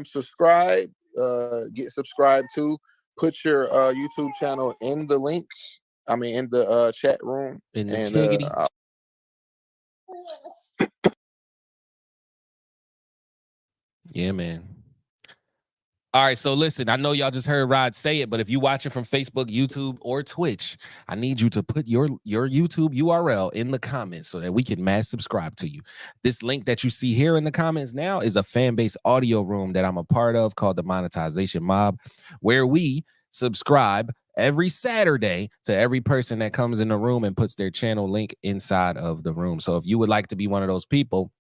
subscribe, get subscribed to, put your YouTube channel in the link. I mean in the chat room. In the yeah, man. All right, so listen, I know y'all just heard Rod say it, but if you're watching from Facebook, YouTube, or Twitch, I need you to put your YouTube URL in the comments so that we can mass subscribe to you. This link that you see here in the comments now is a fan-based audio room that I'm a part of called the Monetization Mob, where we subscribe every Saturday to every person that comes in the room and puts their channel link inside of the room. So if you would like to be one of those people,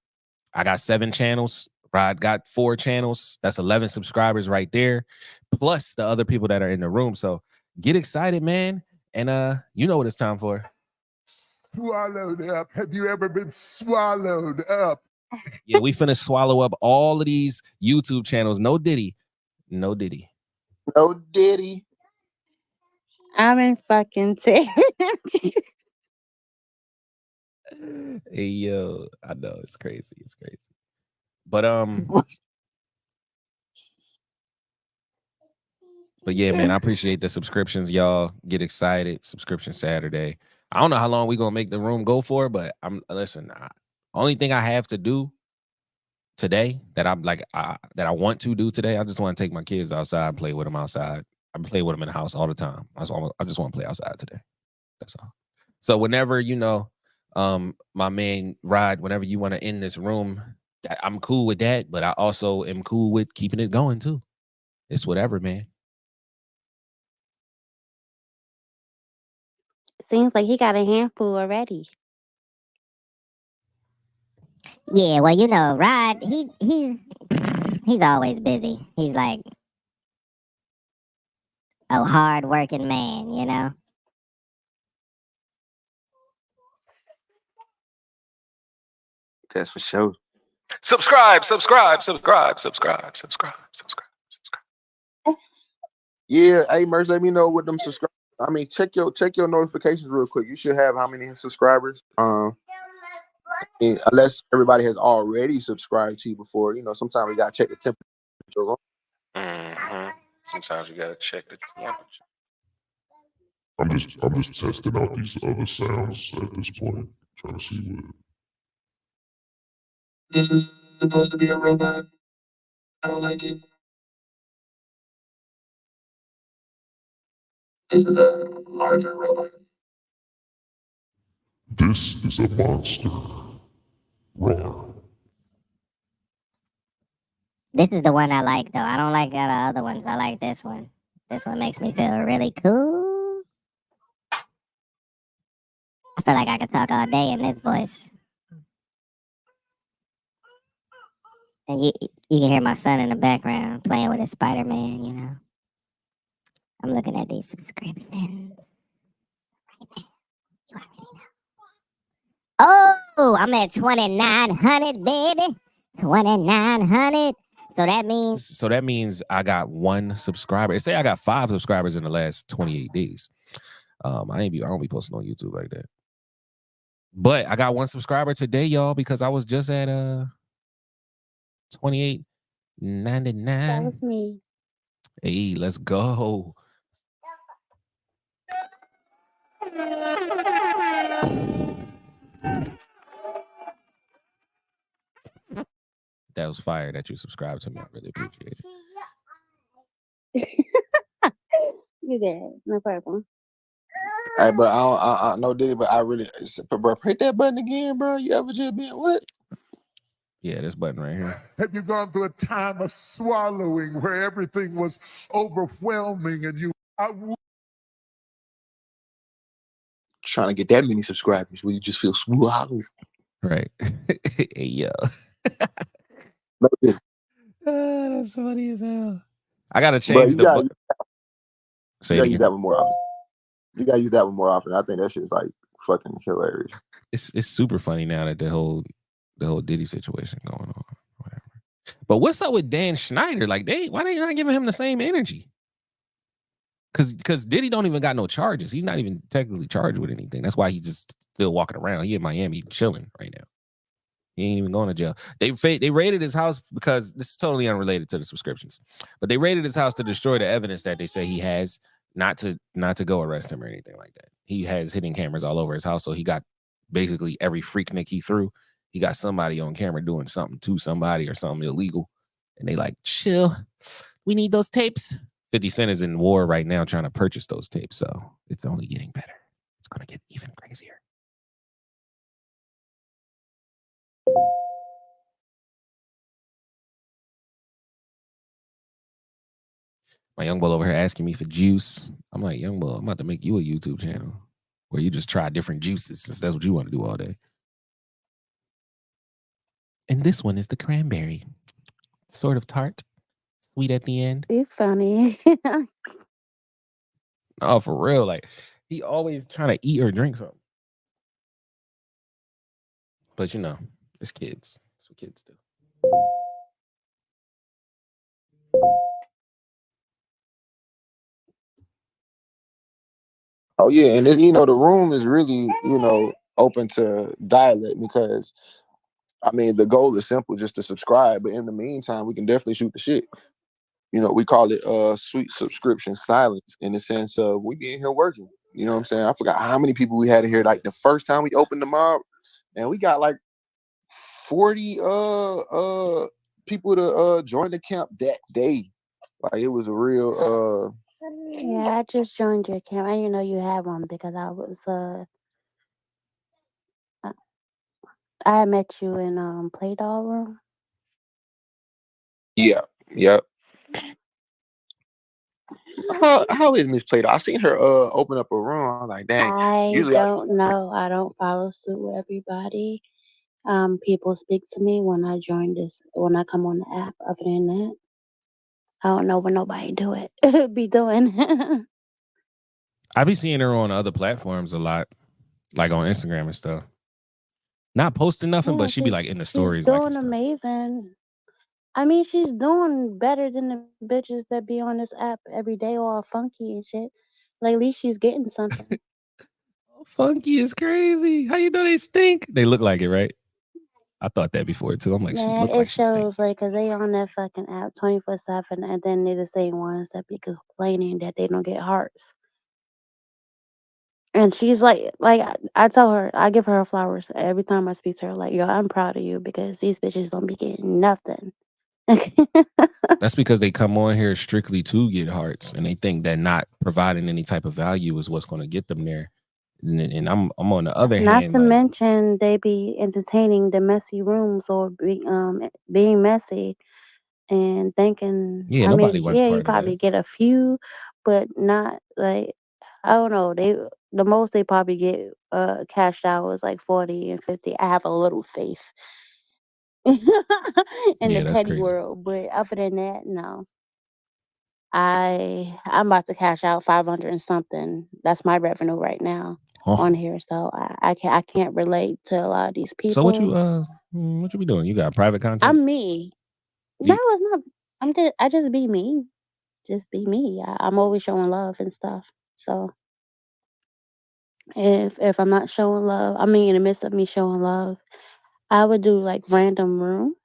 I got 7 channels. Rod got 4 channels. That's 11 subscribers right there, plus the other people that are in the room. So get excited, man. And you know what it's time for. swallowed up. Have you ever been swallowed up? Yeah, we finna swallow up all of these YouTube channels. No Diddy. No Diddy. No Diddy. I'm in fucking tears. Hey yo, I know it's crazy. It's crazy. But but yeah, man, I appreciate the subscriptions. Y'all get excited. Subscription Saturday. I don't know how long we gonna make the room go for, but only thing I have to do today that I'm like that I want to do today, I just want to take my kids outside and play with them outside. I play with them in the house all the time. I just want to play outside today. That's all. So whenever my man Rod, whenever you want to end this room, I'm cool with that. But I also am cool with keeping it going too. It's whatever, man. Seems like he got a handful already. Yeah, well, you know, Rod, he's always busy. He's like a hard-working man, you know. That's for sure. Subscribe. Yeah, hey Merch, let me know what them subscribers. I mean, check your notifications real quick. You should have how many subscribers? Unless everybody has already subscribed to you before. You know, sometimes we gotta check the temperature. Mm-hmm. Sometimes you gotta check the temperature. I'm just testing out these other sounds at this point, trying to see what. This is supposed to be a robot. I don't like it. This is a larger robot. This is a monster. Roar. This is the one I like, though. I don't like the other ones. I like this one. This one makes me feel really cool. I feel like I could talk all day in this voice. And you can hear my son in the background playing with his Spider-Man, you know. I'm looking at these subscriptions. You already know. Oh, I'm at 2,900, baby. 2,900. So that means I got 1 subscriber. Say I got 5 subscribers in the last 28 days. I don't be posting on YouTube like that. But I got 1 subscriber today, y'all, because I was just at $28.99. That was me. Hey, let's go. That was fire that you subscribed to me. I really appreciate it. You did. No problem. Hey, but I know Diddy, but I really, bro, hit that button again, bro. You ever just been what? Yeah, this button right here. Have you gone through a time of swallowing where everything was overwhelming and you? Trying to get that many subscribers where you just feel swallowed. Right. Hey, yo. That's funny as hell. I gotta change the button. You gotta use that one more often. You gotta use that one more often. I think that shit's like fucking hilarious. It's super funny now that the whole Diddy situation going on. Whatever. But what's up with Dan Schneider? Like, why they not giving him the same energy? Because Diddy don't even got no charges. He's not even technically charged with anything. That's why he's just still walking around. He in Miami chilling right now. He ain't even going to jail. They raided his house because this is totally unrelated to the subscriptions. But they raided his house to destroy the evidence that they say he has, not to go arrest him or anything like that. He has hidden cameras all over his house, so he got basically every freaknik he threw. He got somebody on camera doing something to somebody or something illegal, and they like, chill. We need those tapes. 50 Cent is in war right now trying to purchase those tapes, so it's only getting better. It's going to get even crazier. My young boy over here asking me for juice. I'm like, young boy, I'm about to make you a YouTube channel where you just try different juices since that's what you want to do all day. And this one is the cranberry. Sort of tart, sweet at the end. It's funny. Oh, for real. Like, he always trying to eat or drink something. But you know, it's kids. That's what kids do. Oh yeah, and then, the room is really, open to dialect because I mean the goal is simple, just to subscribe. But in the meantime, we can definitely shoot the shit. We call it sweet subscription silence in the sense of we be in here working. You know what I'm saying? I forgot how many people we had in here like the first time we opened the mob, and we got like 40 people to join the camp that day. Like it was a real Yeah, I just joined your camp. I didn't know you had one because I met you in Play Doll Room. yeah. How is Miss Plato? I seen her open up a room. I'm like, dang. I Usually don't know. I don't follow suit with everybody. People speak to me when I come on the app. Other than that, I don't know what nobody be doing. I be seeing her on other platforms a lot, like on Instagram and stuff. Not posting nothing, Yeah, but she be like in the she's stories, doing like and stuff. amazing. I mean, she's doing better than the bitches that be on this app every day all funky and shit. Like, at least she's getting something. Funky is crazy. How you know they stink? They look like it, right? I thought that before too. I'm like, she Man, look it like she stink. shows like, cause they on that fucking app 24/7, and then they're the same ones that be complaining that they don't get hearts. And she's like I tell her, I give her flowers every time I speak to her. Like, yo, I'm proud of you because these bitches don't be getting nothing. That's because they come on here strictly to get hearts, and they think that not providing any type of value is what's going to get them there. And I'm on the other Not hand, to like, mention they be entertaining the messy rooms or being messy and thinking. yeah, I nobody mean, wants yeah, you part of probably that. get a few, but not like I don't know. The most they probably get cashed out is like 40 and 50. I have a little faith in Yeah, the that's petty crazy. world, but other than that, no. I'm about to cash out 500 and something. That's my revenue right now on here. So I can't relate to a lot of these So people. what you be doing? You got private content? I'm me. That You, was not. I just be me. Just be me. I'm always showing love and stuff. So if I'm not showing love, I mean in the midst of me showing love, I would do like random rooms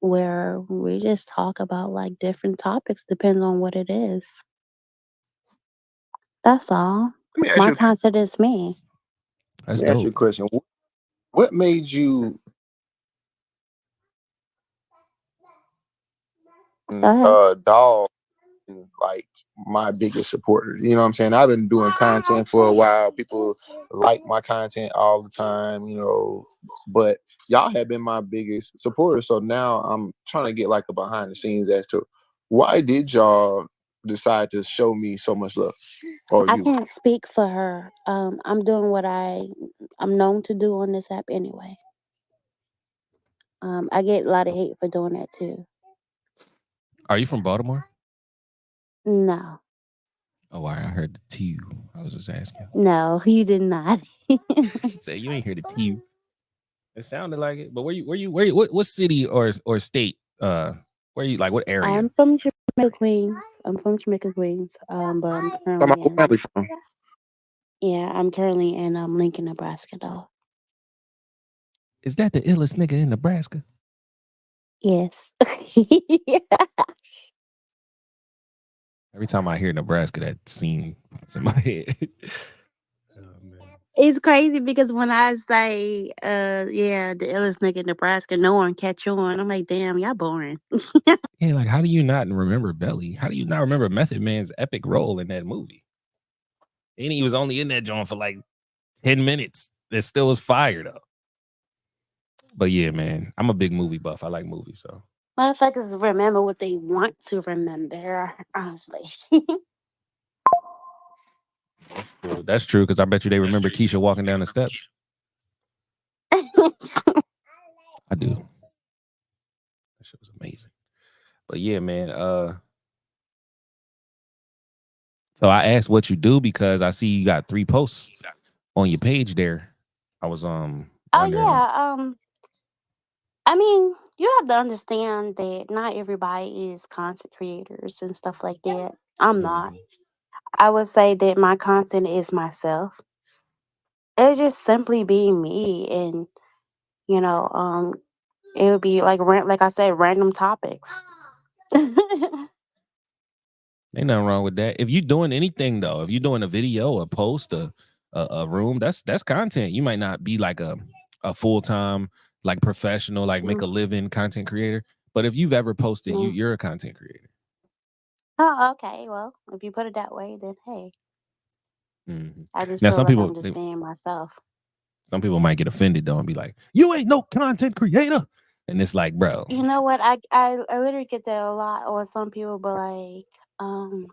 where we just talk about like different topics, depends on what it is. That's all. let me ask My you content is me. that's a dope. question. What made you Go ahead. dog like my biggest supporter? You know what I'm saying? I've been doing content for a while. People like my content all the time, but y'all have been my biggest supporters. So now I'm trying to get like a behind the scenes as to why did y'all decide to show me so much love? Or I you? can't speak for her. I'm doing what I'm known to do on this app anyway. I get a lot of hate for doing that too. Are you from Baltimore? No, Oh, I heard the T. I was just asking. no, you did not. She said you ain't hear the T. It sounded like it, but what city or state? Where you like? What area? I'm from Jamaica, Queens. I'm from Jamaica, Queens. But I'm Where my currently whole family from? I'm currently in Lincoln, Nebraska, though. Is that the illest nigga in Nebraska? Yes. Every time I hear Nebraska, that scene pops in my head. Oh, man. It's crazy because when I say, the illest nigga in Nebraska, no one catch on. I'm like, damn, y'all boring. Yeah, like how do you not remember Belly? How do you not remember Method Man's epic role in that movie? And he was only in that joint for like 10 minutes. It still was fire though. But yeah, man, I'm a big movie buff. I like movies, so Motherfuckers remember what they want to remember, honestly. well, that's true because I bet you they remember Keisha walking down the steps. I do. That shit was amazing. But yeah, man. So I asked what you do because I see you got 3 posts on your page there. I was Oh wondering. yeah, I mean, you have to understand that not everybody is content creators and stuff like that. I'm not. Mhm. I would say that my content is myself. It's just simply being me, and you know, it would be like I said, random topics. Ain't nothing wrong with that. If you're doing anything though, if you're doing a video, a post, a room, that's content. You might not be like a full time like professional, like make a living content creator. But if you've ever posted, Mm. you're a content creator. Oh, okay. Well, if you put it that way, then hey, Mhm. I just Now feel like I'm just being myself. some people might get offended though and be like, "You ain't no content creator," and it's like, bro, You know what? I literally get that a lot, or some people be like, um,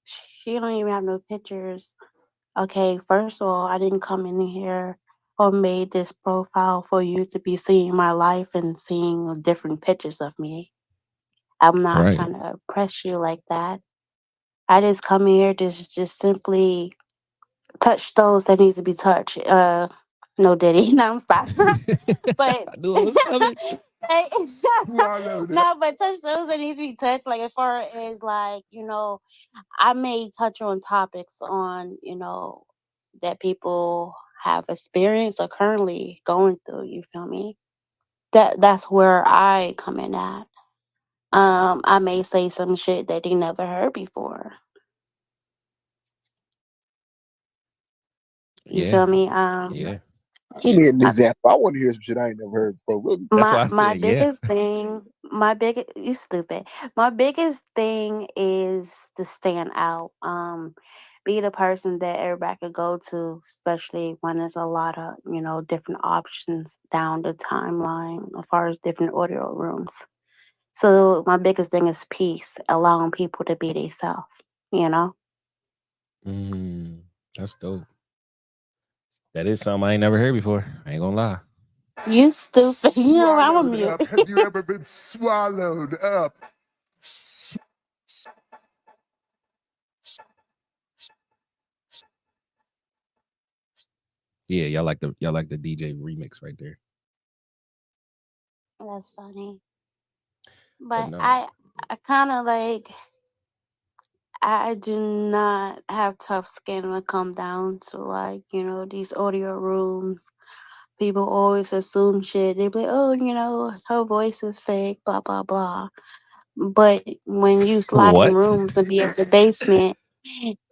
she don't even have no pictures. Okay, first of all, I didn't come in here or made this profile for you to be seeing my life and seeing different pictures of me. I'm not right? trying to oppress you like that. I just come here to just simply touch those that needs to be touched. No Diddy, no stop. But I knew it was coming. hey, Swallow that. no, but touch those that needs to be touched. Like as far as like I may touch on topics on that people have experienced or currently going through. You feel me? That's where I come in at. I may say some shit that they never heard before. You Yeah, feel me? yeah. Give me an I, example. I want to hear some shit I ain't never heard before. Really? That's my why I my said yeah. biggest thing, my big you stupid. My biggest thing is to stand out. Be the person that everybody could go to, especially when there's a lot of different options down the timeline as far as different audio rooms. So my biggest thing is peace, allowing people to be themselves. You know. Mm, that's dope. That is something I ain't never heard before. I ain't gonna lie. You stupid. You know I'm a Swallowed mute. up. Have you ever been swallowed up? Yeah, y'all like the DJ remix right there. That's funny. But But no. I kind of like I do not have tough skin when it come down to these audio rooms. People always assume shit. They be like, oh, her voice is fake, blah blah blah. But when you slide in What? rooms and be at the basement,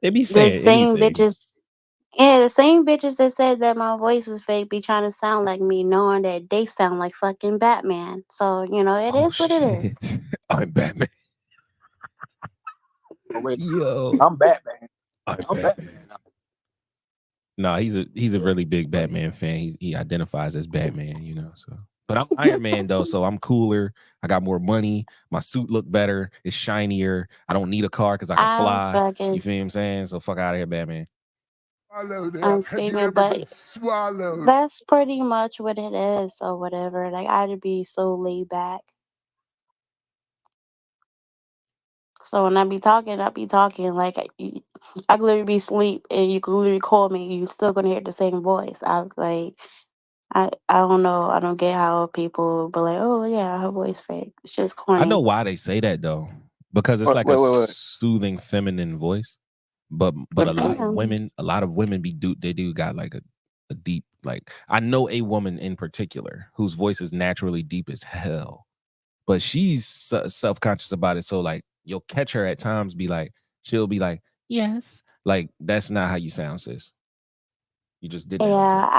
They be the saying same anything. bitches yeah, the same bitches that said that my voice is fake be trying to sound like me, knowing that they sound like fucking Batman. So, it Oh is what it is. shit. I'm Batman. Oh, wait, Yo. I'm Batman. I'm I'm Batman. Batman. No, he's a really big Batman fan. He identifies as Batman, so but I'm Iron Man though, so I'm cooler. I got more money. My suit look better. It's shinier. I don't need a car because I can I'm fly. You fucking, feel what I'm saying? So fuck out of here, Batman. Swallowed I'm up. Have you screaming, ever been but swallowed? that's pretty much what it is or whatever. Like, I'd be so laid back. So when I be talking like I could literally be asleep and you could literally call me and you still gonna hear the same voice. I was like, I don't know. I don't get how people be like, oh yeah, her voice fake. It's just I know corny. why they say that though, because it's Wait, like a wait, wait, wait. soothing feminine voice. But Let a me lot of Yeah. women, they do got like a deep like I know a woman in particular whose voice is naturally deep as hell, but she's self conscious about it. So like you'll catch her at times she'll be like yes, like that's not how you sound, sis. You just did that on Yeah, purpose.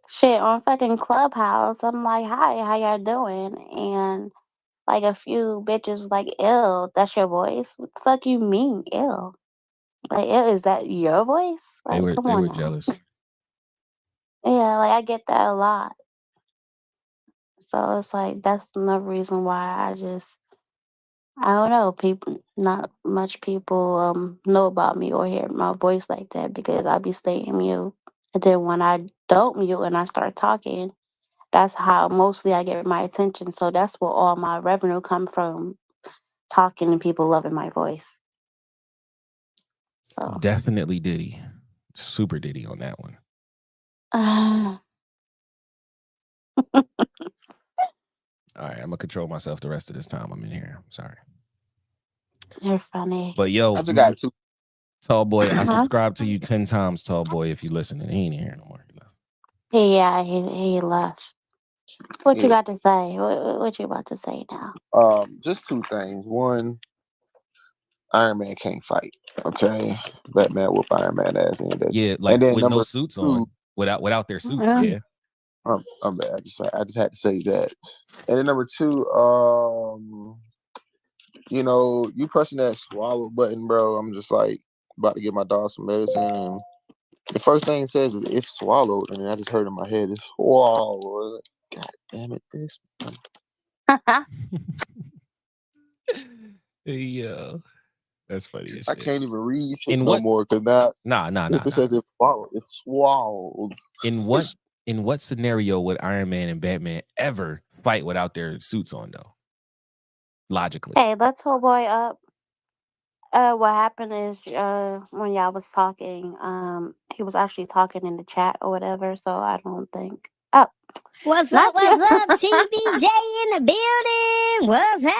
shit on fucking Clubhouse. I'm like, hi, how y'all doing? And like a few bitches was like, ill, that's your voice? What the fuck you mean, ill? Like, ill, is that your voice? Like, come They on were now. jealous. Yeah, like I get that a lot. So it's like that's another reason why I don't know, people not much people know about me or hear my voice like that because I be staying mute. And then when I don't mute and I start talking, that's how mostly I get my attention. So that's where all my revenue come from, talking and people loving my voice. So Definitely Diddy, super Diddy on that one. All right, I'm gonna control myself the rest of this time I'm in here. I'm sorry. You're funny. But yo, I just got two. Tall boy, I Uh-huh. subscribed to you 10 times, Tall boy. If you listening, he ain't here no more. He left. Yeah, he left. What you Yeah. got to say? What you about to say now? Just two things. One, Iron Man can't fight. Okay, Batman whoop Iron Man ass any day. Yeah, like And then with no number suits two, on, without their suits. Yeah. Yeah. I'm bad. I just had to say that. And then number two, you know, you pressing that swallow button, bro. I'm just like about to give my dog some medicine, and the first thing it says is if swallowed, and I just heard in my head it's swallowed. God damn it, this. Yeah, that's funny as I shit. can't even read shit In no what? more because now Nah. if it says it's swallowed, it's swallowed. In what scenario would Iron Man and Batman ever fight without their suits on though? Logically. Hey, let's hold boy up. What happened is when y'all was talking, he was actually talking in the chat or whatever, so I don't think. Oh, What's not up? What's you. up? TBJ in the building. What's up?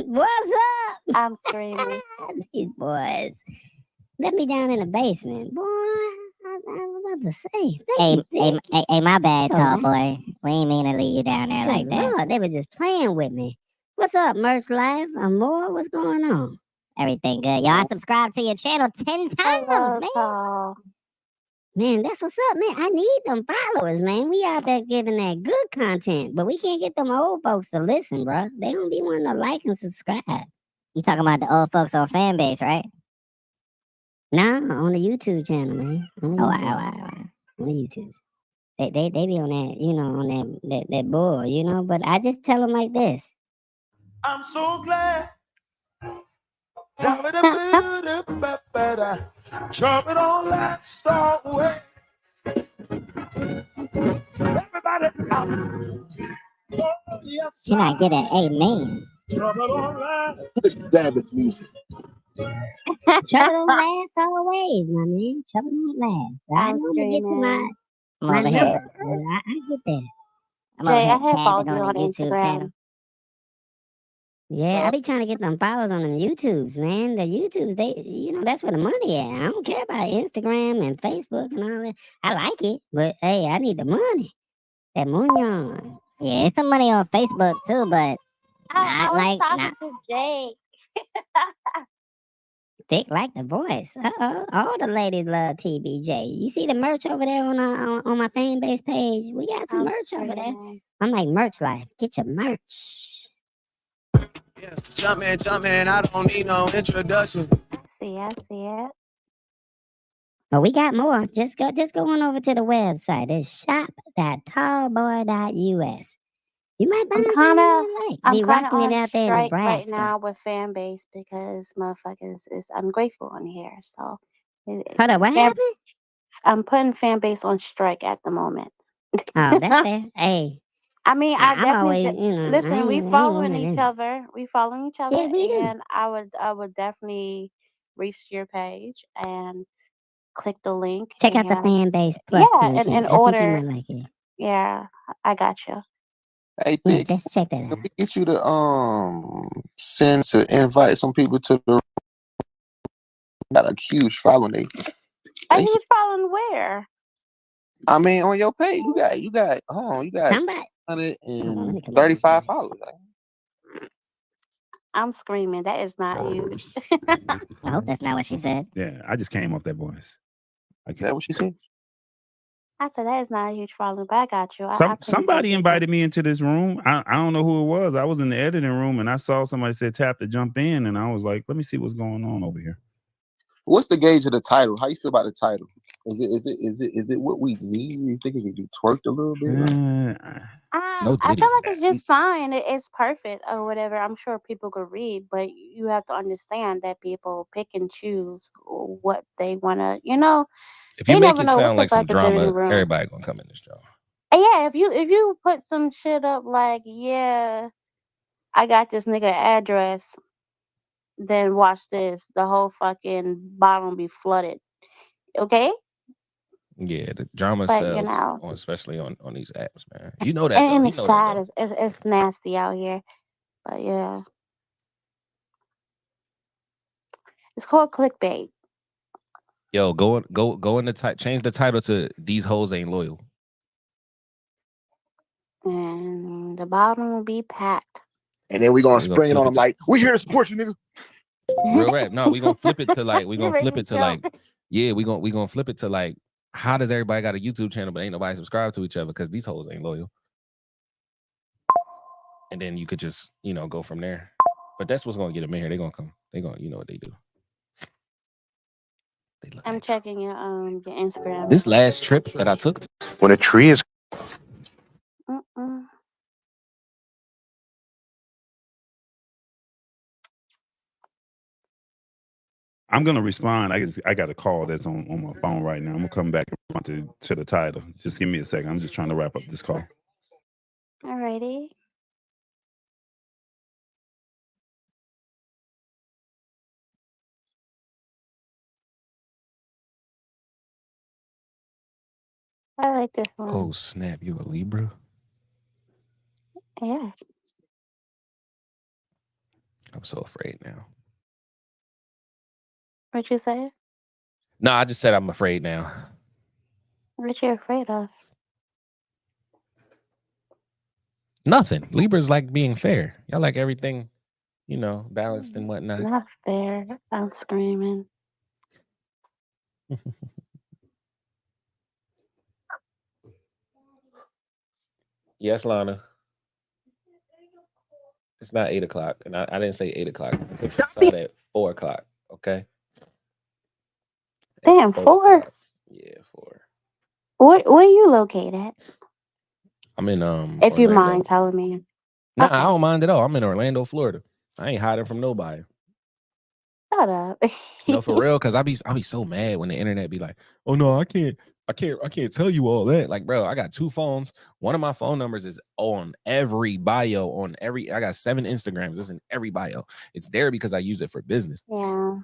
What's up? I'm screaming. These boys. Let me down in the basement, boy. I was about to say. Hey, my bad, So tall bad. boy. We ain't mean to leave you down there like Good that. Lord, they were just playing with me. What's up, Merch Life? Amor, what's going on? Everything good. Y'all subscribe to your channel 10 times, Hello, man. tall. Man, that's what's up, man. I need them followers, man. We out there giving that good content, but we can't get them old folks to listen, bro. They don't be wanting to like and subscribe. You talking about the old folks on fan base, right? Nah, on the YouTube channel, man. On the Oh, YouTube. On the YouTube. They be on that, you know, on that board, you know. But I just tell them like this. I'm so glad. Drop it on that song way. Everybody out. Oh, yes, Can I get an amen? drop it on that. Damn it, music. Trouble don't last always, my man. Trouble don't last. I want to get to my I'm over here. number. I get there. I'm over Jay, I here have followed tabbing you on on the YouTube Instagram. channel. Yeah, I be trying to get them followers on them YouTubes, man. The YouTubes, they, you know, that's where the money at. I don't care about Instagram and Facebook and all that. I like it, but hey, I need the money. That munion. Yeah, it's some money on Facebook too, but I not was like talking not. to Jay. Thick like the voice. All the ladies love TBJ. You see the merch over there on my fan base page? We got some merch over there. I'm like Merch Life. Get your merch. Yeah, jump man, I don't need no introduction. I see it. But we got more. Just go on over to the website. It's shop.tallboy.us. You might find something you like. Be rocking it out there in Nebraska right now with fan base because motherfuckers is ungrateful on here. So hold on, what happened? I'm putting fan base on strike at the moment. Oh, that's fair. Hey. I mean, I definitely always, you know, listen. We following each other. We following each other, and I would definitely reach your page and click the link. Check out the fan base. Plus yeah, and in order. I think you might like it. Yeah, I got you. Hey, Yeah, Thick, just check that out. can we get you to invite some people to the got a huge following. A huge following where? I mean, on your page, you got 135 followers. I'm screaming. That is not huge. I hope that's not what she said. Yeah, I just came off that voice. Is that what she said? I said that is not a huge following, but I got you. Somebody invited me into this room. I don't know who it was. I was in the editing room and I saw somebody said tap to jump in, and I was like, let me see what's going on over here. What's the gauge of the title? How you feel about the title? Is it what we need? You think it could be twerked a little bit? I feel like it's just fine. It's perfect or whatever. I'm sure people could read, but you have to understand that people pick and choose what they want to, you know. If you make it sound like some drama, everybody gonna come in this show. Yeah, if you put some shit up like, yeah, I got this nigga address, then watch this. The whole fucking bottom be flooded. Okay? Yeah, the drama But you sells, know, especially on these apps, man. You know that though. and He it's know that sad. though. It's nasty out here. But yeah, it's called clickbait, Yo, go in the change the title to "These Hoes Ain't Loyal." and the bottom will be packed. And then we Yeah, gonna we gonna spring it flip on it them to like, we here to support you, nigga. real rap. No, we gonna flip it to like You ready to jump? yeah, we gonna flip it to like, how does everybody got a YouTube channel but ain't nobody subscribed to each other because these hoes ain't loyal? And then you could just go from there. But that's what's gonna get them in here. They gonna come. They gonna what they do. They love I'm that trip. checking your Instagram. This last trip that I took, When a tree is Mm-mm. I'm gonna respond. I got a call that's on my phone right now. I'm gonna come back and respond to the title. Just give me a second. I'm just trying to wrap up this call. Alrighty. I like this one. oh snap, you a Libra? Yeah. I'm so afraid now. What you say? No, I just said I'm afraid now. What you afraid of? Nothing. Libra's like being fair. Y'all like everything, balanced and whatnot. Not fair. I'm screaming. Yes, Lana. It's not 8 o'clock, and I didn't say 8 o'clock. It's out at 4 o'clock. Okay. At Damn, 4? o'clock. Yeah, 4. Where you located? I'm in If you Orlando. mind telling me. Nah, Okay. I don't mind at all. I'm in Orlando, Florida. I ain't hiding from nobody. Shut up. No, for real, because I be so mad when the internet be like, oh no, I can't tell you all that. Like, bro, I got 2 phones. One of my phone numbers is on every bio, I got 7 Instagrams. It's in every bio. It's there because I use it for business. Yeah.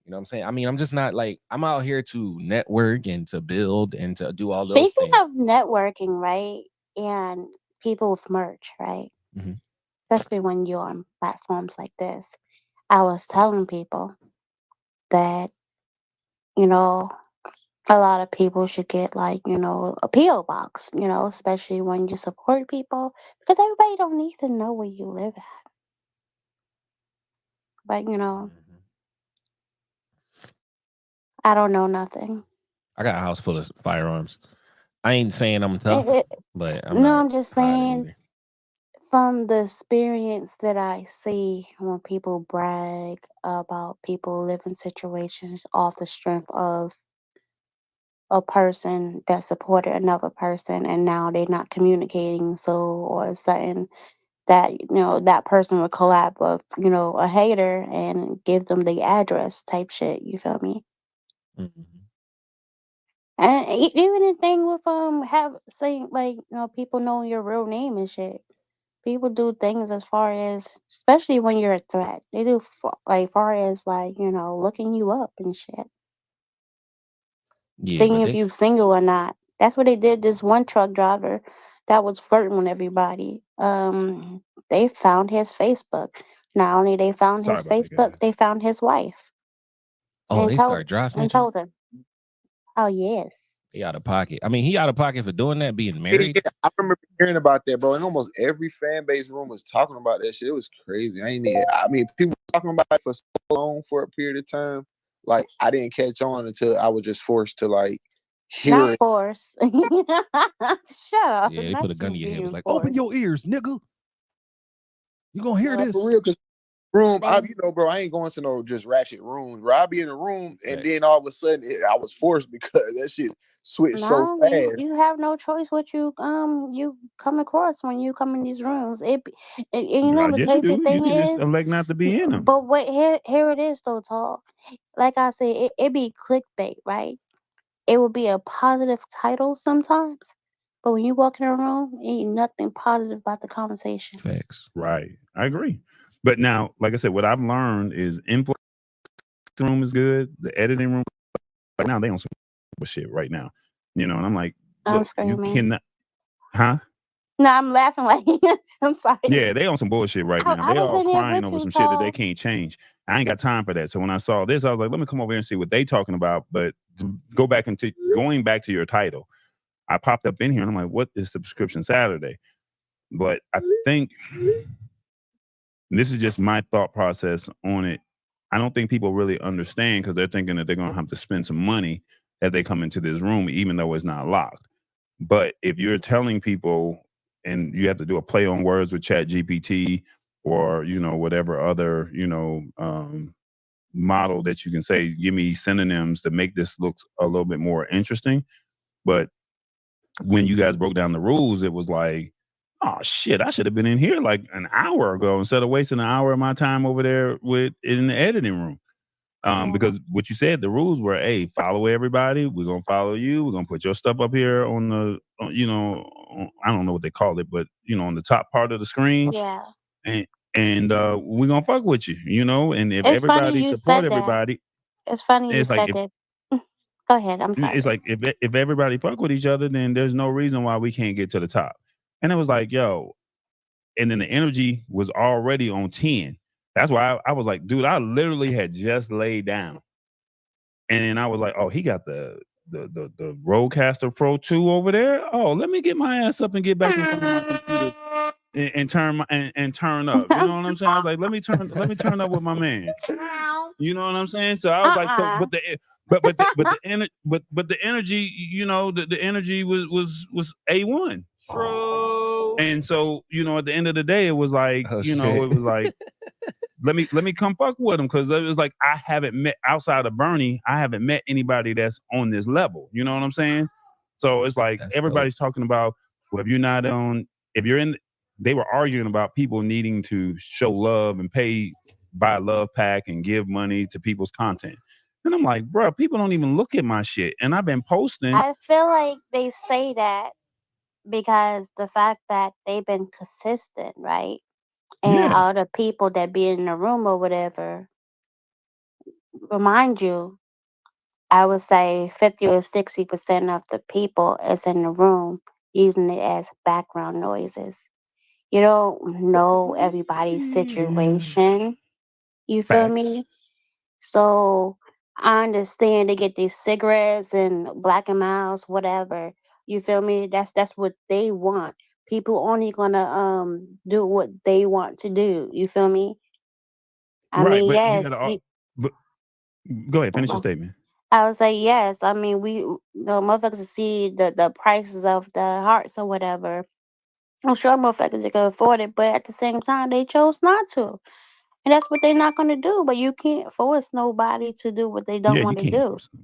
You know what I'm saying? I mean, I'm just not like, I'm out here to network and to build and to do all those Speaking things. of networking, right? And people with merch, right? Mhm. Especially when you're on platforms like this. I was telling people that, a lot of people should get like, a P.O. box, especially when you support people. Because everybody don't need to know where you live at. But, I don't know nothing. I got a house full of firearms. I ain't saying I'm tough, but I'm just hiding saying either. from the experience that I see when people brag about people living situations off the strength of a person that supported another person and now they're not communicating, so all of a sudden that that person would collab with a hater and give them the address type shit, you feel me? Mhm. And even the thing with saying like people knowing your real name and shit. People do things as far as, especially when you're a threat. They do far as like looking you up and shit, Yeah, seeing but if you single or not. That's what they did. This one truck driver that was flirting with everybody. They found his Facebook. Not only they found Sorry his about that, Facebook, guys. they found his wife oh, and they told start dry and snitching. told him, "Oh yes." He out of pocket. I mean, he out of pocket for doing that, being Yeah, married. I remember hearing about that, bro. And almost every fan base room was talking about that shit. It was crazy. I mean, people were talking about it for so long for a period of time. Like, I didn't catch on until I was just forced to like hear Not it. force. Shut up. Yeah, they Not put a gun you in your head. It was being like, open forced. your ears, nigga. You gonna hear For this? real, because room, They bro, I ain't going to no just ratchet rooms. Bro, I be in a room and Facts. then all of a sudden I was forced because that shit switched so No, fast. you have no choice what you come across when you come in these rooms. And the Yeah, you crazy do. You thing can just is, elect not to be in them. but what here it is though, Tall. Like I said, it be clickbait, right? It will be a positive title sometimes, but when you walk in a room, ain't nothing positive about the conversation. Facts. Right. I agree. But now, like I said, what I've learned is influence room is good. The editing room right now, they don't with shit right now. And I'm like, I'm look, you screaming. cannot, huh? No, I'm laughing like I'm sorry. Yeah, they on some bullshit right now. I They was all in there crying with over you, some shit that they Paul. can't change. I ain't got time for that. So when I saw this, I was like, let me come over here and see what they talking about. But going back to your title, I popped up in here and I'm like, what is Subscription Saturday? But I think this is just my thought process on it. I don't think people really understand because they're thinking that they're going to have to spend some money as they come into this room, even though it's not locked. But if you're telling people and you have to do a play on words with Chat GPT or, whatever other, model that you can say, give me synonyms to make this look a little bit more interesting. But when you guys broke down the rules, it was like, oh shit, I should have been in here like an hour ago instead of wasting an hour of my time over there in the editing room. Because what you said, the rules were, hey, follow everybody. We're gonna follow you. We're gonna put your stuff up here on the, I don't know what they call it, but on the top part of the screen. Yeah. And we're gonna fuck with you, And if It's funny everybody you support said that. everybody, It's funny you it's like said that. Go ahead. I'm sorry. it's like if everybody fuck with each other, then there's no reason why we can't get to the top. And it was like, yo, and then the energy was already on 10. That's why I was like, dude, I literally had just laid down. And then I was like, oh, he got the Rodecaster Pro 2 over there. Oh, let me get my ass up and get back in front of my computer and turn up. You know what I'm saying? I was like, let me turn up with my man. You know what I'm saying? So I was like, so but the energy, the energy was A1. True. And so, at the end of the day, it was like, Oh, it shit. was like, let me come fuck with him, because it was like I haven't met outside of Bernie, I haven't met anybody that's on this level. You know what I'm saying? So it's like That's everybody's talking about, well, if you're in, they were arguing about people needing to show love and buy a love pack and give money to people's content. And I'm like, bro, people don't even look at my shit. And I've been posting. I feel like they say that because the fact that they've been consistent, right? And Yeah. all the people that be in the room or whatever, remind you, I would say 50 or 60% of the people is in the room using it as background noises. You don't know everybody's situation. You feel Facts. me? So I understand they get these cigarettes and Black and Miles, whatever. You feel me? That's what they want. People only gonna do what they want to do. You feel me? I Right, mean, but you yes. gotta. But go ahead, finish your statement. I would say yes. I mean, motherfuckers see the prices of the hearts or whatever. I'm sure motherfuckers that can afford it, but at the same time, they chose not to. And that's what they're not going to do. But you can't force nobody to do what they don't Yeah, you want to can't do. force them.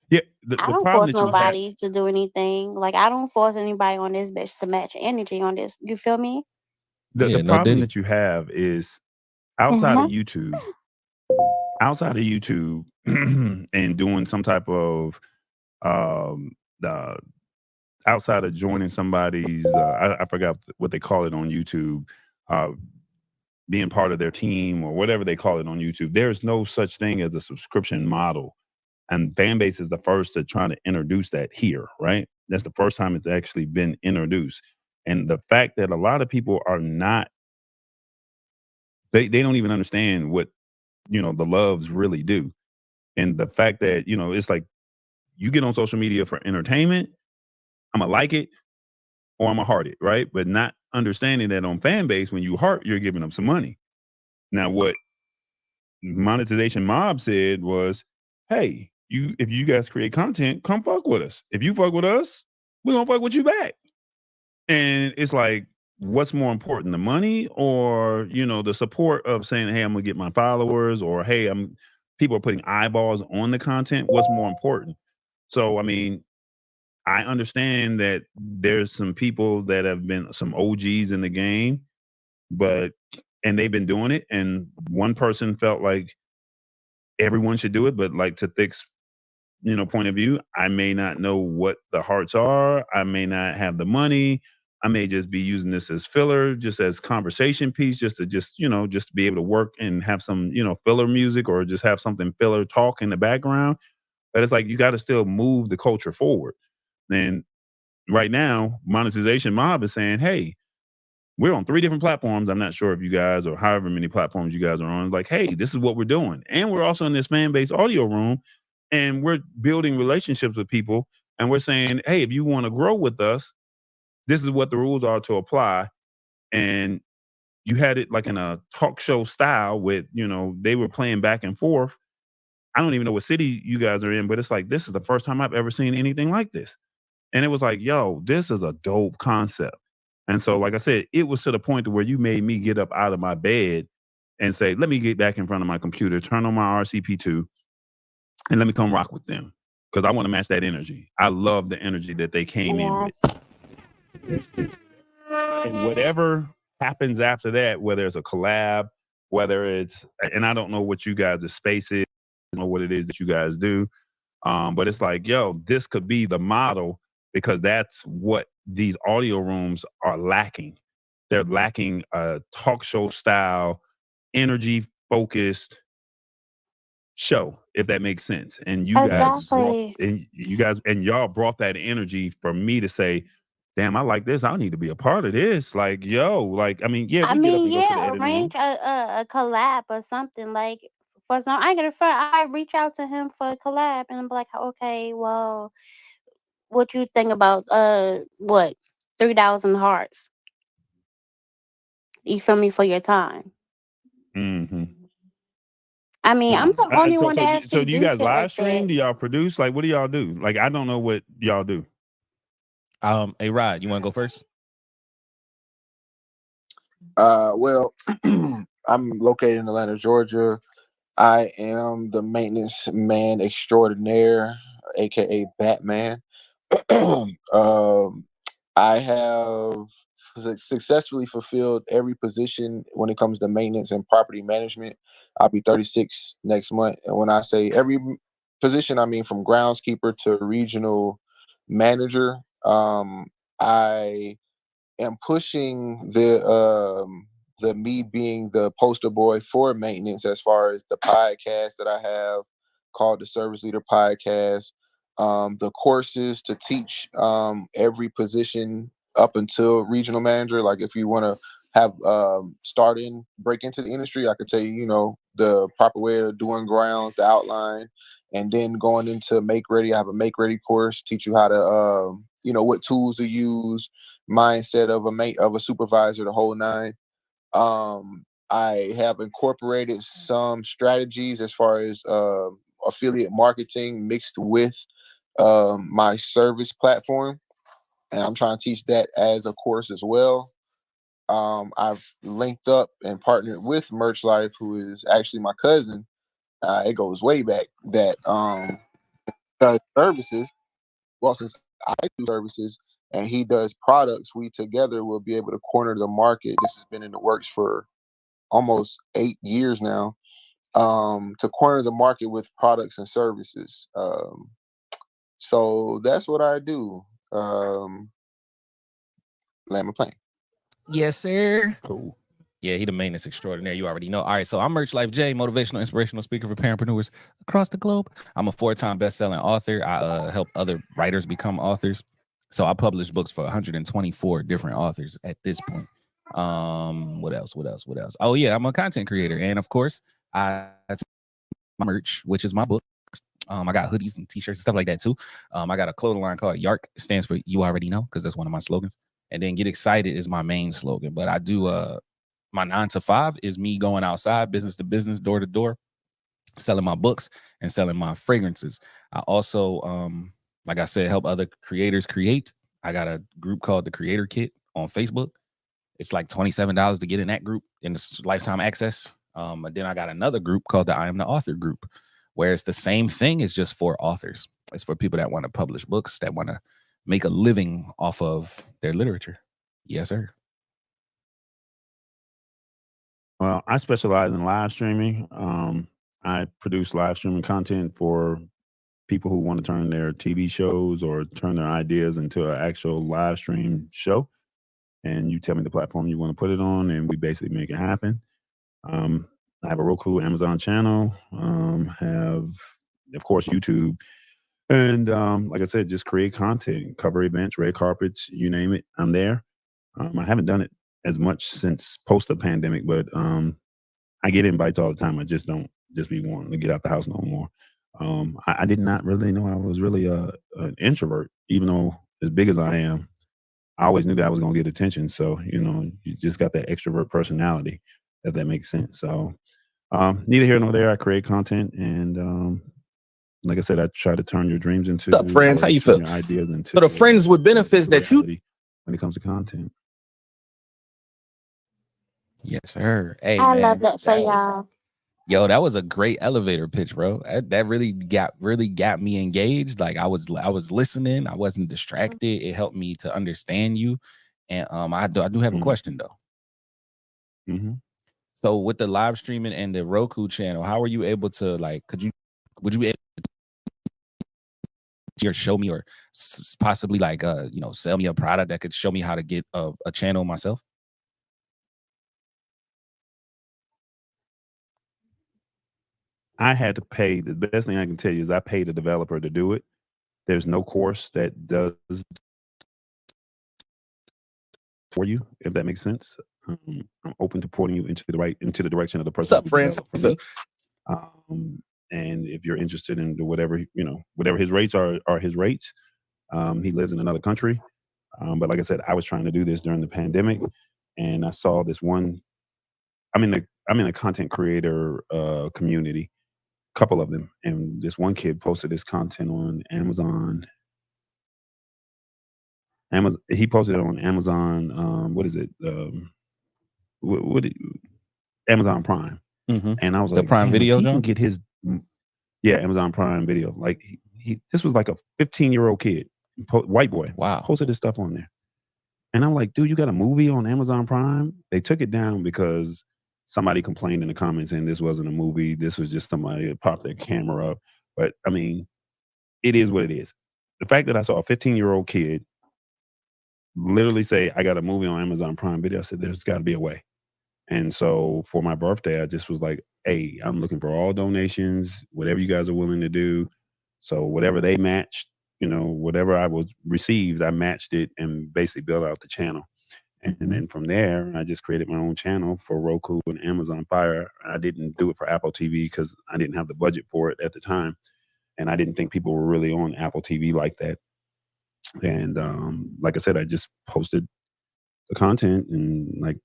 Yeah, I the don't problem force that you have. nobody to do anything. Like, I don't force anybody on this bitch to match energy on this. You feel me? The Yeah, no problem diddy. that you have is outside of YouTube, and doing some type of uh, outside of joining somebody's, I forgot what they call it on YouTube, being part of their team or whatever they call it on YouTube. There's no such thing as a subscription model. And Fanbase is the first to try to introduce that here, right? That's the first time it's actually been introduced. And the fact that a lot of people are not, they don't even understand what, the loves really do. And the fact that, it's like you get on social media for entertainment, I'm going to like it or I'm going to heart it, right? But not understanding that on Fanbase, when you heart, you're giving them some money. Now, what Monetization Mob said was, hey, if you guys create content, come fuck with us. If you fuck with us, we're gonna fuck with you back. And it's like, what's more important, the money or the support of saying, hey, I'm gonna get my followers, or hey, people are putting eyeballs on the content. What's more important? So I mean, I understand that there's some people that have been some OGs in the game, and they've been doing it, and one person felt like everyone should do it, but like to Thick's point of view, I may not know what the hearts are. I may not have the money. I may just be using this as filler, just as conversation piece, just to be able to work and have some, filler music, or just have something filler talk in the background. But it's like, you got to still move the culture forward. And right now, Monetization Mob is saying, hey, we're on 3 different platforms. I'm not sure if you guys or however many platforms you guys are on. Like, hey, this is what we're doing. And we're also in this fan-based audio room, and we're building relationships with people. And we're saying, hey, if you want to grow with us, this is what the rules are to apply. And you had it like in a talk show style with, they were playing back and forth. I don't even know what city you guys are in, but it's like, this is the first time I've ever seen anything like this. And it was like, yo, this is a dope concept. And so, like I said, it was to the point to where you made me get up out of my bed and say, let me get back in front of my computer, turn on my RCP2, and let me come rock with them. Because I want to match that energy. I love the energy that they came in with. And whatever happens after that, whether it's a collab, whether it's, and I don't know what you guys' space is, I don't know what it is that you guys do. But it's like, yo, this could be the model, because that's what these audio rooms are lacking. They're lacking a talk show style, energy focused show, if that makes sense. And you guys y'all brought that energy for me to say, damn, I like this. I need to be a part of this. Like, yo, like, I mean, yeah, arrange a collab or something. Like, for some, I reach out to him for a collab, and I'm like, okay, well, what you think about 3,000 hearts? You feel me, for your time? Mm-hmm. I mean, I'm the only one that actually So do you guys shit live like stream? that. Do y'all produce? Like, what do y'all do? Like, I don't know what y'all do. Hey, Rod, you want to go first? Well, I'm located in Atlanta, Georgia. I am the maintenance man extraordinaire, aka Batman. I have successfully fulfilled every position when it comes to maintenance and property management. I'll be 36 next month. And when I say every position, I mean from groundskeeper to regional manager. I am pushing the me being the poster boy for maintenance, as far as the podcast that I have called the Service Leader Podcast, the courses to teach every position up until regional manager. Like, if you want to have break into the industry, I could tell you, the proper way of doing grounds, the outline, and then going into Make Ready. I have a Make Ready course, teach you how to what tools to use, mindset of a supervisor, the whole nine. I have incorporated some strategies as far as affiliate marketing mixed with my service platform, and I'm trying to teach that as a course as well. I've linked up and partnered with Merch Life, who is actually my cousin. It goes way back. That does services. Well, since I do services and he does products, we together will be able to corner the market. This has been in the works for almost 8 years now, to corner the market with products and services. So that's what I do. Land my plane. Yes, sir. Cool. Yeah, he the maintenance extraordinaire. You already know. All right, so I'm Merch Life J, motivational, inspirational speaker for parapreneurs across the globe. I'm a 4-time best-selling author. I help other writers become authors. So I publish books for 124 different authors at this point. What else? Oh yeah, I'm a content creator, and of course, I my merch, which is my book. I got hoodies and t-shirts and stuff like that too. I got a clothing line called YARK. It stands for You Already Know, because that's one of my slogans. And then Get Excited is my main slogan. But I do my 9 to 5 is me going outside, business to business, door to door, selling my books and selling my fragrances. I also, like I said, help other creators create. I got a group called the Creator Kit on Facebook. It's like $27 to get in that group, and it's lifetime access. And then I got another group called the I Am the Author group, where it's the same thing. It's just for authors. It's for people that want to publish books, that want to make a living off of their literature. Yes, sir. Well, I specialize in live streaming. I produce live streaming content for people who want to turn their TV shows or turn their ideas into an actual live stream show. And you tell me the platform you want to put it on, and we basically make it happen. I have a Roku, Amazon channel, have, of course, YouTube. And like I said, just create content, cover events, red carpets, you name it. I'm there. I haven't done it as much since post the pandemic, but I get invites all the time. I just don't just be wanting to get out the house no more. I did not really know I was really an introvert, even though as big as I am, I always knew that I was going to get attention. So, you know, you just got that extrovert personality, if that makes sense. So, neither here nor there. I create content, and like I said, I try to turn your dreams into What's up, friends? How you turn feel? your ideas into So the friends with benefits that you reality when it comes to content. Yes, sir. Hey, I man, love that for that was y'all. yo, that was a great elevator pitch, bro. That really got me engaged. Like I was listening. I wasn't distracted. It helped me to understand you. And I do have a Mhm. question though. Mhm. So with the live streaming and the Roku channel, how are you able to would you be able to show me or possibly like you know, sell me a product that could show me how to get a channel myself? I had to pay. The best thing I can tell you is I paid a developer to do it. There's no course that does for you, if that makes sense. I'm open to pointing you into the direction of the person. What's up, friends? For me. And if you're interested in whatever whatever his rates are his rates. He lives in another country, but like I said, I was trying to do this during the pandemic, and I saw this one. I'm in a content creator community, couple of them, and this one kid posted this content on Amazon. He posted it on Amazon. What is it? Amazon Prime. And I was The like, Prime damn, Video, if he John? can get his Amazon Prime Video. Like this was like a 15-year-old kid, white boy. Wow. Posted his stuff on there. And I'm like, dude, you got a movie on Amazon Prime? They took it down because somebody complained in the comments saying this wasn't a movie. This was just somebody that popped their camera up. But I mean, it is what it is. The fact that I saw a 15-year-old kid literally say, I got a movie on Amazon Prime Video, I said, there's got to be a way. And so for my birthday, I just was like, hey, I'm looking for all donations, whatever you guys are willing to do. So whatever they matched, whatever I was received, I matched it and basically built out the channel. And then from there, I just created my own channel for Roku and Amazon Fire. I didn't do it for Apple TV because I didn't have the budget for it at the time. And I didn't think people were really on Apple TV like that. And like I said, I just posted the content, and like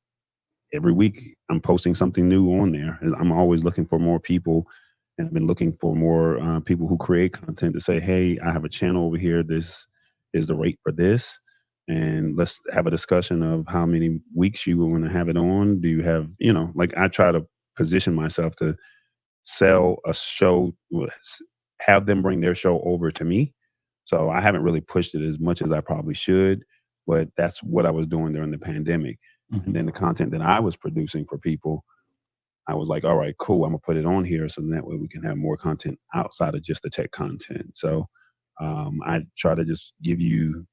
every week I'm posting something new on there. And I'm always looking for more people, and I've been looking for more people who create content to say, hey, I have a channel over here. This is the rate for this. And let's have a discussion of how many weeks you want to have it on. Do you have, like I try to position myself to sell a show, have them bring their show over to me. So I haven't really pushed it as much as I probably should, but that's what I was doing during the pandemic. And then the content that I was producing for people, I was like, all right, cool. I'm gonna put it on here so that way we can have more content outside of just the tech content. So I try to just give you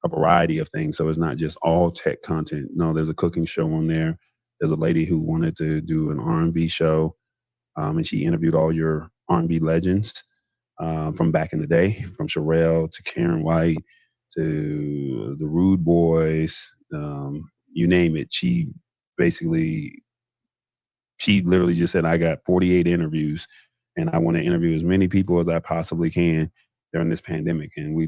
a variety of things. So it's not just all tech content. No, there's a cooking show on there. There's a lady who wanted to do an R&B show, and she interviewed all your R&B legends from back in the day, from Sherelle to Karen White to the Rude Boys, you name it. She literally just said, I got 48 interviews and I want to interview as many people as I possibly can during this pandemic. And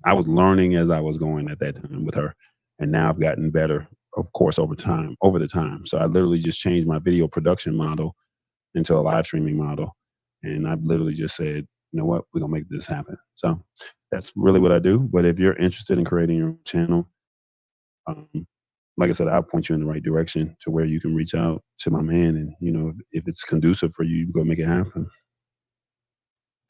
I was learning as I was going at that time with her. And now I've gotten better, of course, over the time. So I literally just changed my video production model into a live streaming model. And I've literally just said, you know what, we're going to make this happen. So that's really what I do. But if you're interested in creating your own channel, like I said, I'll point you in the right direction to where you can reach out to my man. And, if it's conducive for you, go make it happen.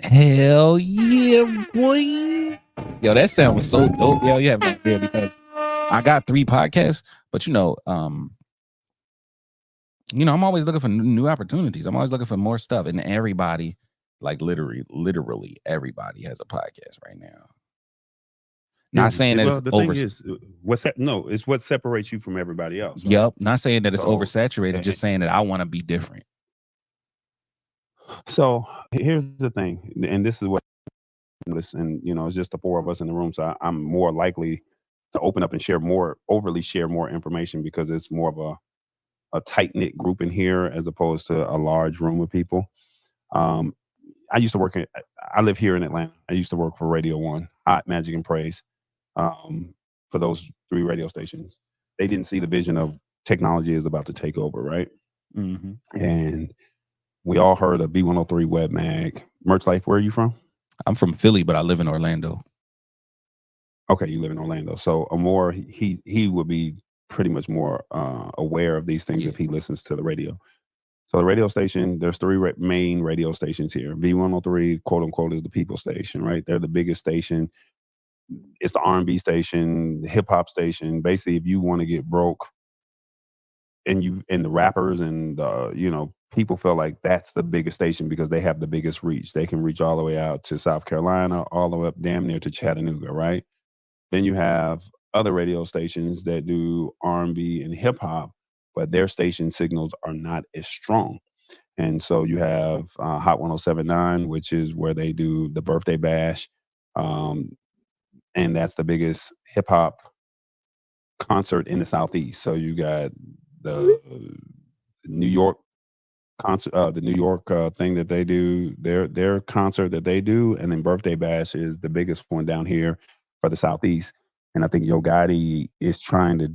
Hell yeah, boy. Yo, that sounds so dope. Yo, yeah, man, because I got 3 podcasts, but I'm always looking for new opportunities. I'm always looking for more stuff. And everybody, like literally everybody has a podcast right now. Not saying that it's thing is, it's what separates you from everybody else. Right? Yep. Not saying that it's oversaturated, just saying that I want to be different. So here's the thing, and this is what this, and it's just the four of us in the room, so I'm more likely to open up and overly share more information because it's more of a tight knit group in here as opposed to a large room of people. I used to work I live here in Atlanta. I used to work for Radio One, Hot, Magic, and Praise, for those 3 radio stations. They didn't see the vision of technology is about to take over, right? Mm-hmm. And we all heard of B103 Web Mag. Merch Life, where are you from? I'm from Philly, but I live in Orlando. Okay, you live in Orlando. So Amor, he would be pretty much more aware of these things if he listens to the radio. So the radio station, there's 3 main radio stations here. B103, quote unquote, is the people station, right? They're the biggest station. It's the R&B station, the hip hop station. Basically, if you want to get broke, and the rappers and people feel like that's the biggest station because they have the biggest reach. They can reach all the way out to South Carolina, all the way up damn near to Chattanooga, right? Then you have other radio stations that do R&B and hip hop, but their station signals are not as strong. And so you have Hot 107.9, which is where they do the birthday bash. And that's the biggest hip hop concert in the Southeast. So you got the New York concert, the New York thing that they do, their concert that they do, and then birthday bash is the biggest one down here for the Southeast. And I think Yo Gotti is trying to do